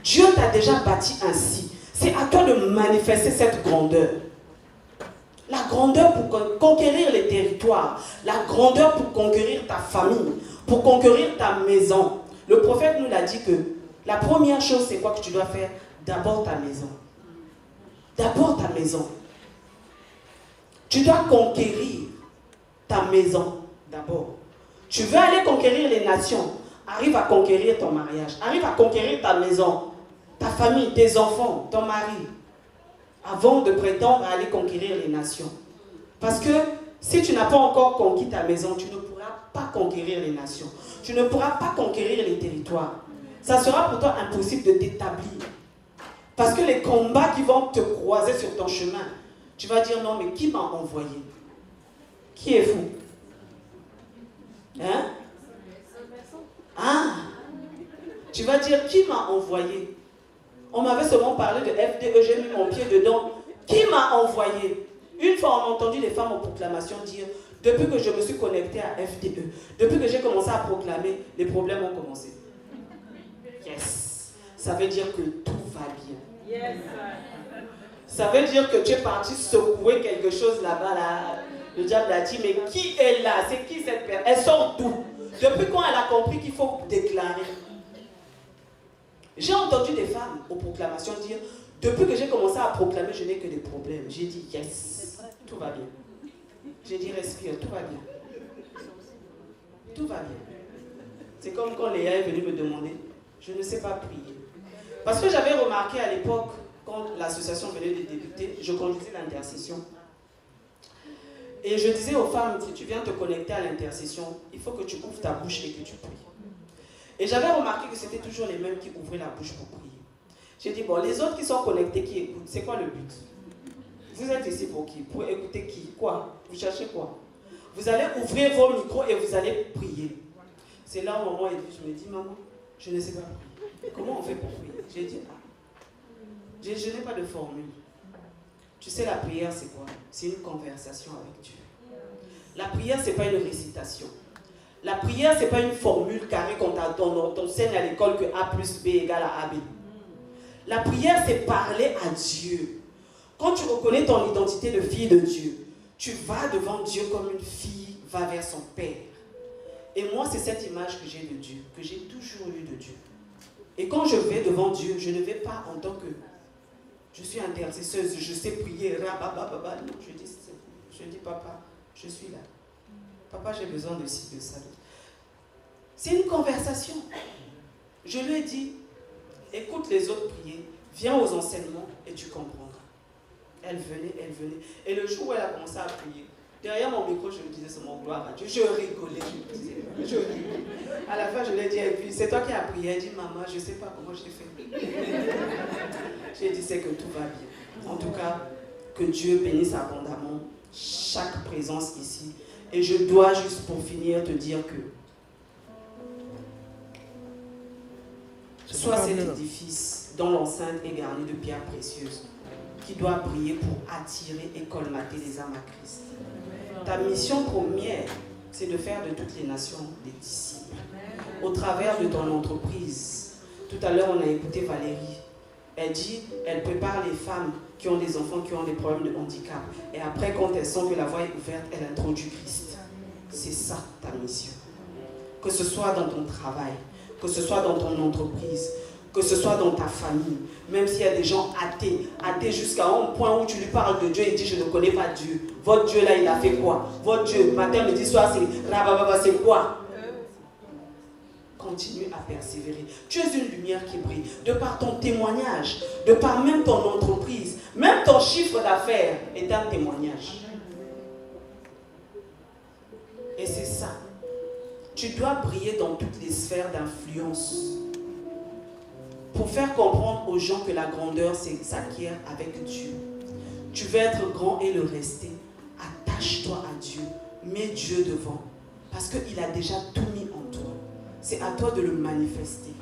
Dieu t'a déjà bâti ainsi. C'est à toi de manifester cette grandeur. La grandeur pour conquérir les territoires. La grandeur pour conquérir ta famille. Pour conquérir ta maison. Le prophète nous l'a dit que la première chose, c'est quoi que tu dois faire? D'abord ta maison. D'abord ta maison. Tu dois conquérir ta maison d'abord. Tu veux aller conquérir les nations. Arrive à conquérir ton mariage. Arrive à conquérir ta maison, ta famille, tes enfants, ton mari. Avant de prétendre à aller conquérir les nations. Parce que si tu n'as pas encore conquis ta maison, tu ne pourras pas conquérir les nations. Tu ne pourras pas conquérir les territoires. Ça sera pour toi impossible de t'établir. Parce que les combats qui vont te croiser sur ton chemin, Tu vas dire non, mais qui m'a envoyé? Qui est fou? Hein? Ah! Tu vas dire qui m'a envoyé? On m'avait seulement parlé de FDE, j'ai mis mon pied dedans. Qui m'a envoyé? Une fois, on a entendu les femmes en proclamation dire depuis que je me suis connectée à FDE, depuis que j'ai commencé à proclamer, les problèmes ont commencé. Yes! Ça veut dire que tout va bien. Yes. Ça veut dire que tu es parti secouer quelque chose là-bas, là. Le diable a dit, mais qui est là? C'est qui cette personne? Elle sort d'où? Depuis quand elle a compris qu'il faut déclarer? J'ai entendu des femmes aux proclamations dire, depuis que j'ai commencé à proclamer, je n'ai que des problèmes. J'ai dit, yes, tout va bien. J'ai dit, respire, tout va bien. Tout va bien. C'est comme quand Léa est venue me demander, je ne sais pas prier. Parce que j'avais remarqué à l'époque, quand l'association venait de débuter, je conduisais l'intercession. Et je disais aux femmes, si tu viens te connecter à l'intercession, il faut que tu ouvres ta bouche et que tu pries. Et j'avais remarqué que c'était toujours les mêmes qui ouvraient la bouche pour prier. J'ai dit, bon, les autres qui sont connectés, qui écoutent, c'est quoi le but? Vous êtes ici pour qui? Pour écouter qui? Quoi? Vous cherchez quoi? Vous allez ouvrir vos micros et vous allez prier. C'est là où maman est venue, je me dis, maman, je ne sais pas prier. Comment on fait pour prier? J'ai dit, ah, je n'ai pas de formule. Tu sais, la prière, c'est quoi? C'est une conversation avec Dieu. La prière, ce n'est pas une récitation. La prière, ce n'est pas une formule carrée qu'on t'enseigne à l'école que A plus B égale à AB. La prière, c'est parler à Dieu. Quand tu reconnais ton identité de fille de Dieu, tu vas devant Dieu comme une fille va vers son Père. Et moi, c'est cette image que j'ai de Dieu, que j'ai toujours eue de Dieu. Et quand je vais devant Dieu, je ne vais pas en tant que je suis intercesseuse, je sais prier, non, je dis papa, je suis là. Papa, j'ai besoin de ci, de ça. C'est une conversation. Je lui ai dit, écoute les autres prier, viens aux enseignements et tu comprendras. Elle venait. Et le jour où elle a commencé à prier, derrière mon micro, je me disais, c'est mon gloire à Dieu. Je rigolais, je rigolais. À la fin, je lui ai dit, et puis, c'est toi qui as prié. Elle dit, maman, je ne sais pas comment j'ai fait. J'ai dit, c'est que tout va bien. En tout cas, que Dieu bénisse abondamment chaque présence ici. Et je dois juste pour finir te dire que soit cet édifice dont l'enceinte est garnie de pierres précieuses qui doit briller pour attirer et colmater les âmes à Christ. Ta mission première, c'est de faire de toutes les nations des disciples. Au travers de ton entreprise. Tout à l'heure, on a écouté Valérie. Elle dit, elle prépare les femmes qui ont des enfants qui ont des problèmes de handicap. Et après, quand elles sentent que la voie est ouverte, elle introduit Christ. C'est ça ta mission. Que ce soit dans ton travail, que ce soit dans ton entreprise, que ce soit dans ta famille, même s'il y a des gens athées jusqu'à un point où tu lui parles de Dieu et dis, je ne connais pas Dieu. Votre Dieu là, il a fait quoi? Votre Dieu, matin, midi, soir, c'est rabababa, c'est quoi? Continue à persévérer. Tu es une lumière qui brille. De par ton témoignage, de par même ton entreprise, même ton chiffre d'affaires est un témoignage. Et c'est ça. Tu dois briller dans toutes les sphères d'influence pour faire comprendre aux gens que la grandeur s'acquiert avec Dieu. Tu veux être grand et le rester. Attache-toi à Dieu. Mets Dieu devant. Parce qu'il a déjà tout mis en toi. C'est à toi de le manifester.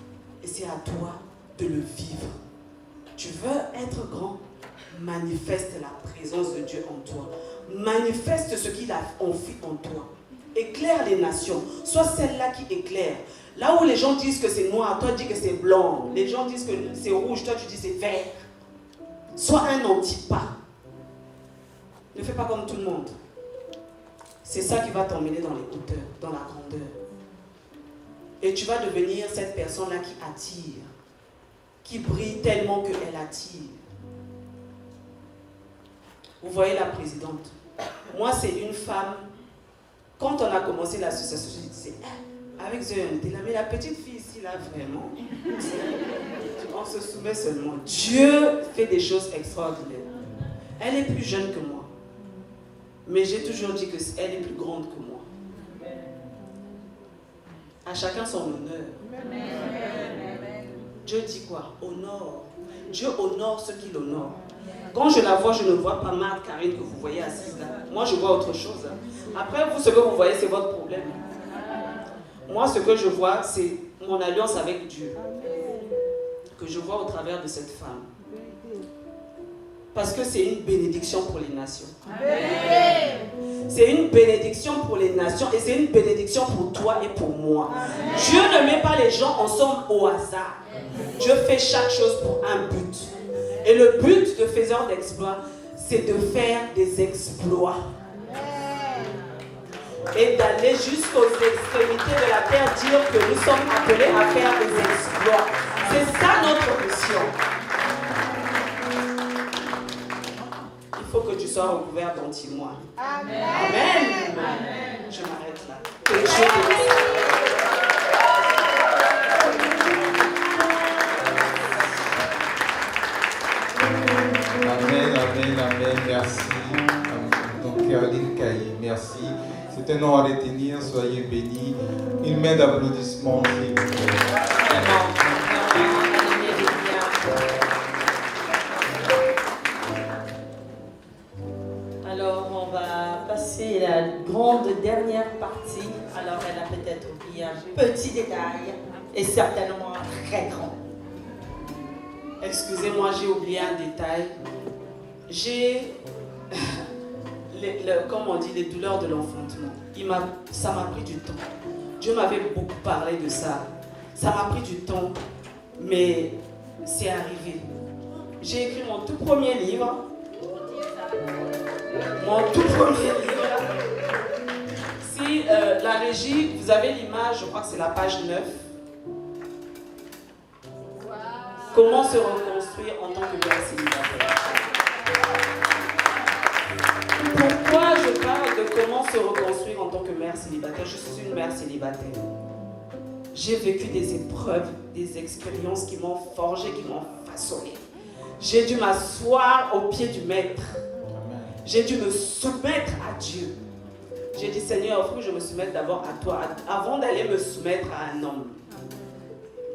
Et c'est à toi de le vivre. Tu veux être grand? Manifeste la présence de Dieu en toi. Manifeste ce qu'il a enfoui en toi. Éclaire les nations. Sois celle-là qui éclaire. Là où les gens disent que c'est noir, toi tu dis que c'est blanc. Les gens disent que c'est rouge, toi tu dis c'est vert. Sois un antipas. Ne fais pas comme tout le monde. C'est ça qui va t'emmener dans les hauteurs, dans la grandeur. Et tu vas devenir cette personne-là qui attire, qui brille tellement qu'elle attire. Vous voyez la présidente. Moi, c'est une femme. Quand on a commencé l'association, je disais, avec Zoé, on était là, mais la petite fille ici, là, vraiment, on se soumet seulement. Dieu fait des choses extraordinaires. Elle est plus jeune que moi. Mais j'ai toujours dit qu'elle est plus grande que moi. À chacun son honneur. Dieu dit quoi? Honore. Dieu honore ceux qui l'honorent. Quand je la vois, je ne vois pas Marthe, Karine que vous voyez assise là. Moi, je vois autre chose. Après, vous, ce que vous voyez, c'est votre problème. Moi, ce que je vois, c'est mon alliance avec Dieu. Que je vois au travers de cette femme. Parce que c'est une bénédiction pour les nations. C'est une bénédiction pour les nations et c'est une bénédiction pour toi et pour moi. Dieu ne met pas les gens ensemble au hasard. Dieu fait chaque chose pour un but. Et le but de faiseur d'exploits, c'est de faire des exploits. Et d'aller jusqu'aux extrémités de la terre, dire que nous sommes appelés à faire des exploits. C'est ça notre mission. Il faut que tu sois recouvert d'anti-moi. Amen. Amen. Amen. Je m'arrête là. Que Dieu te bénisse. Amen, amen, amen, merci. Donc Caroline Caillé, merci. C'est un nom à retenir, soyez bénis. Une main d'applaudissement, s'il vous plaît. Alors, on va passer à la grande dernière partie. Alors, elle a peut-être oublié un petit détail et certainement un très grand. Excusez-moi, j'ai oublié un détail. J'ai, comme on dit, les douleurs de l'enfantement. Ça m'a pris du temps. Dieu m'avait beaucoup parlé de ça. Ça m'a pris du temps, mais c'est arrivé. J'ai écrit mon tout premier livre. Mon tout premier livre. Si la régie, vous avez l'image, je crois que c'est la page 9. Comment se reconstruire en tant que mère célibataire? Pourquoi je parle de comment se reconstruire en tant que mère célibataire? Je suis une mère célibataire. J'ai vécu des épreuves, des expériences qui m'ont forgé, qui m'ont façonné. J'ai dû m'asseoir au pied du maître. J'ai dû me soumettre à Dieu. J'ai dit, Seigneur, il faut que je me soumette d'abord à toi, avant d'aller me soumettre à un homme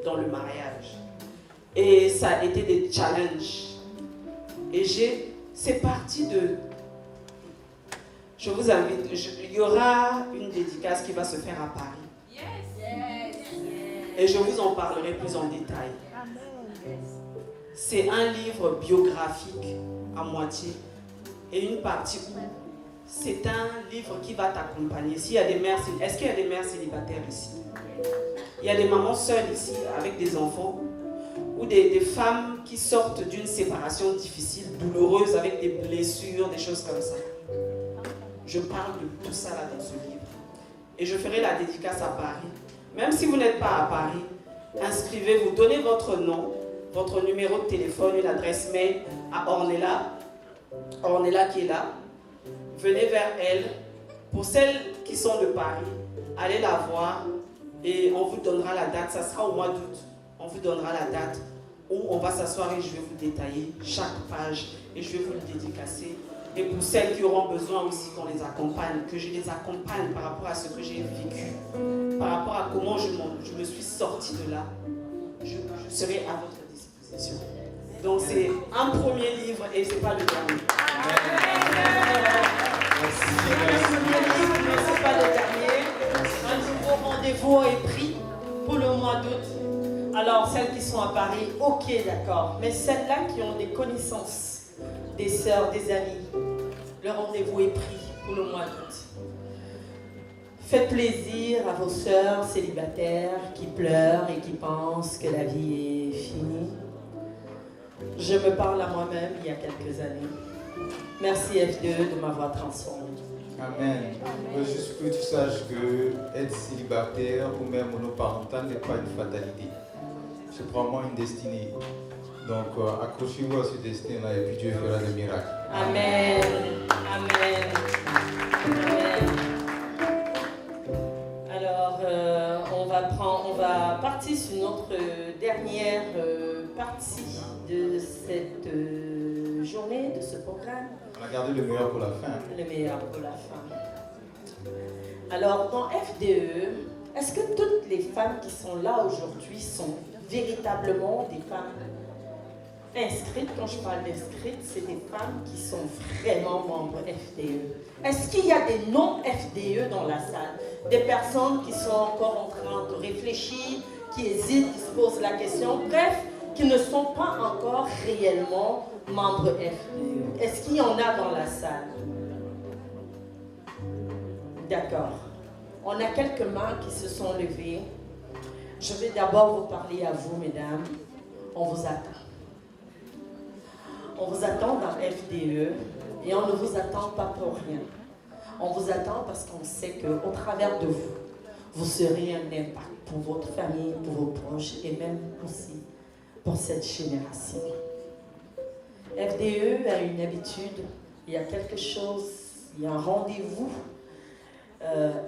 dans le mariage. Et ça a été des challenges. Et c'est parti de... Je vous invite, il y aura une dédicace qui va se faire à Paris. Et je vous en parlerai plus en détail. C'est un livre biographique à moitié. Et une partie où c'est un livre qui va t'accompagner. S'il y a des mères, est-ce qu'il y a des mères célibataires ici? Il y a des mamans seules ici avec des enfants ou des femmes qui sortent d'une séparation difficile, douloureuse, avec des blessures, des choses comme ça. Je parle de tout ça là dans ce livre. Et je ferai la dédicace à Paris. Même si vous n'êtes pas à Paris, inscrivez-vous, donnez votre nom, votre numéro de téléphone, une adresse mail à Ornella. Ornella qui est là. Venez vers elle. Pour celles qui sont de Paris, allez la voir et on vous donnera la date. Ça sera au mois d'août. On vous donnera la date où on va s'asseoir et je vais vous détailler chaque page et je vais vous le dédicacer. Et pour celles qui auront besoin aussi qu'on les accompagne, que je les accompagne par rapport à ce que j'ai vécu, par rapport à comment je me suis sortie de là, je serai à votre disposition. Donc c'est un premier livre et ce n'est pas le dernier. C'est pas le dernier. Un nouveau rendez-vous est pris pour le mois d'août. Alors, celles qui sont à Paris, ok, d'accord. Mais celles-là qui ont des connaissances, des sœurs, des amis, le rendez-vous est pris pour le mois d'août. Faites plaisir à vos sœurs célibataires qui pleurent et qui pensent que la vie est finie. Je me parle à moi-même il y a quelques années. Merci F2 de m'avoir transformé. Amen. Juste que tu saches que être célibataire ou même monoparental n'est pas une fatalité. C'est vraiment une destinée. Donc accrochez-vous à ce destin-là et puis Dieu fera des miracles. Amen. Amen. Amen. Alors, on va partir sur notre dernière partie de cette journée, de ce programme. On a gardé le meilleur pour la fin. Le meilleur pour la fin. Alors, dans FDE, est-ce que toutes les femmes qui sont là aujourd'hui sont véritablement des femmes inscrites. Quand je parle d'inscrites, c'est des femmes qui sont vraiment membres FDE. Est-ce qu'il y a des non-FDE dans la salle? Des personnes qui sont encore en train de réfléchir, qui hésitent, qui se posent la question, bref, qui ne sont pas encore réellement membres FDE. Est-ce qu'il y en a dans la salle? D'accord. On a quelques mains qui se sont levées. Je vais d'abord vous parler à vous, mesdames. On vous attend. On vous attend dans FDE et on ne vous attend pas pour rien. On vous attend parce qu'on sait qu'au travers de vous, vous serez un impact pour votre famille, pour vos proches et même aussi pour cette génération. FDE a une habitude, il y a quelque chose, il y a un rendez-vous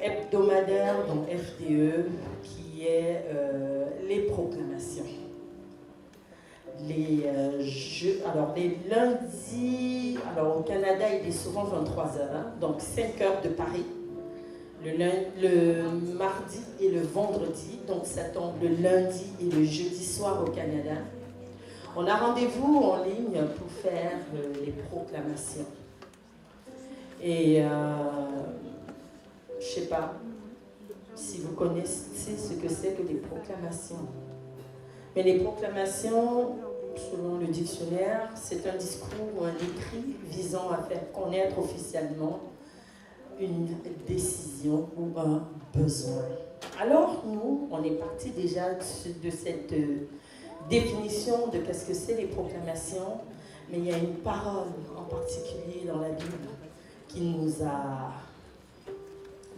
hebdomadaire dans FDE qui est les proclamations. Les lundis, alors au Canada il est souvent 23h, donc 5h de Paris, le mardi et le vendredi, donc ça tombe le lundi et le jeudi soir au Canada. On a rendez-vous en ligne pour faire les proclamations. Et je ne sais pas si vous connaissez ce que c'est que les proclamations. Mais les proclamations, selon le dictionnaire, c'est un discours ou un écrit visant à faire connaître officiellement une décision ou un besoin. Alors nous, on est parti déjà de cette définition de qu'est-ce que c'est les proclamations, mais il y a une parole en particulier dans la Bible qui nous a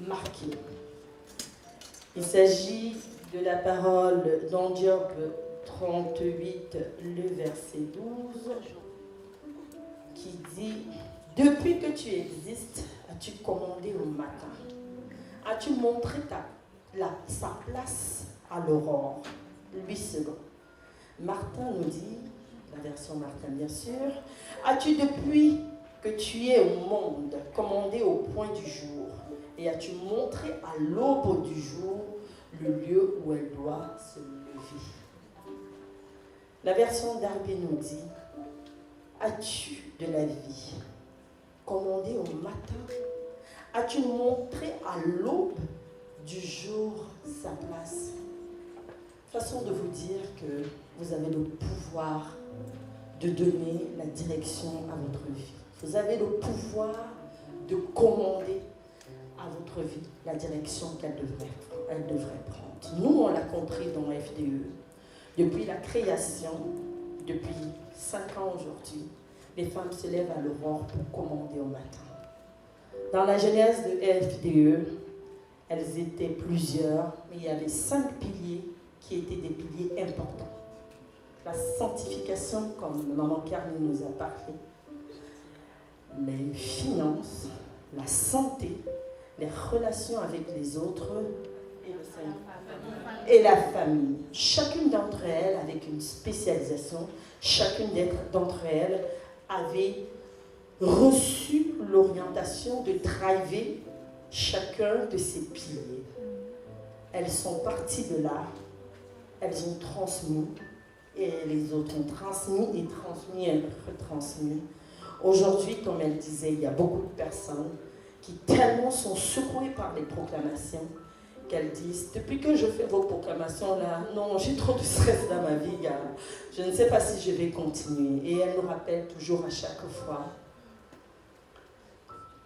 marqués. Il s'agit de la parole dans Job 38, le verset 12, qui dit « Depuis que tu existes, as-tu commandé au matin? As-tu montré sa place à l'aurore ?» 8 secondes. Martin nous dit, la version Martin bien sûr, « As-tu depuis que tu es au monde commandé au point du jour et as-tu montré à l'aube du jour le lieu où elle doit se lever ?» La version Darby nous dit, « As-tu de la vie commandé au matin? As-tu montré à l'aube du jour sa place ?» Façon de vous dire que vous avez le pouvoir de donner la direction à votre vie. Vous avez le pouvoir de commander à votre vie la direction qu'elle devrait prendre. Nous, on l'a compris dans FDE. Depuis la création, depuis 5 ans aujourd'hui, les femmes se lèvent à l'aurore pour commander au matin. Dans la genèse de FDE, elles étaient plusieurs, mais il y avait 5 piliers qui étaient des piliers importants. La sanctification, comme Maman Carmen nous a parlé, les finances, la santé, les relations avec les autres et la famille. Chacune d'entre elles avec une spécialisation, chacune d'entre elles avait reçu l'orientation de driver chacun de ces piliers. Elles sont parties de là, elles ont transmis, et les autres ont transmis et transmis et retransmis. Aujourd'hui, comme elle disait, il y a beaucoup de personnes qui tellement sont secouées par les proclamations qu'elles disent, depuis que je fais vos proclamations là, non, j'ai trop de stress dans ma vie, gars. Je ne sais pas si je vais continuer. Et elle nous rappelle toujours à chaque fois,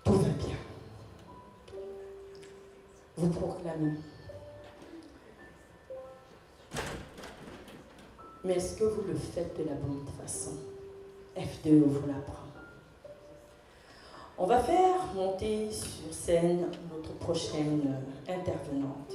tout va bien. Vous proclamez. Mais est-ce que vous le faites de la bonne façon? FDE vous l'apprend. On va faire monter sur scène notre prochaine intervenante.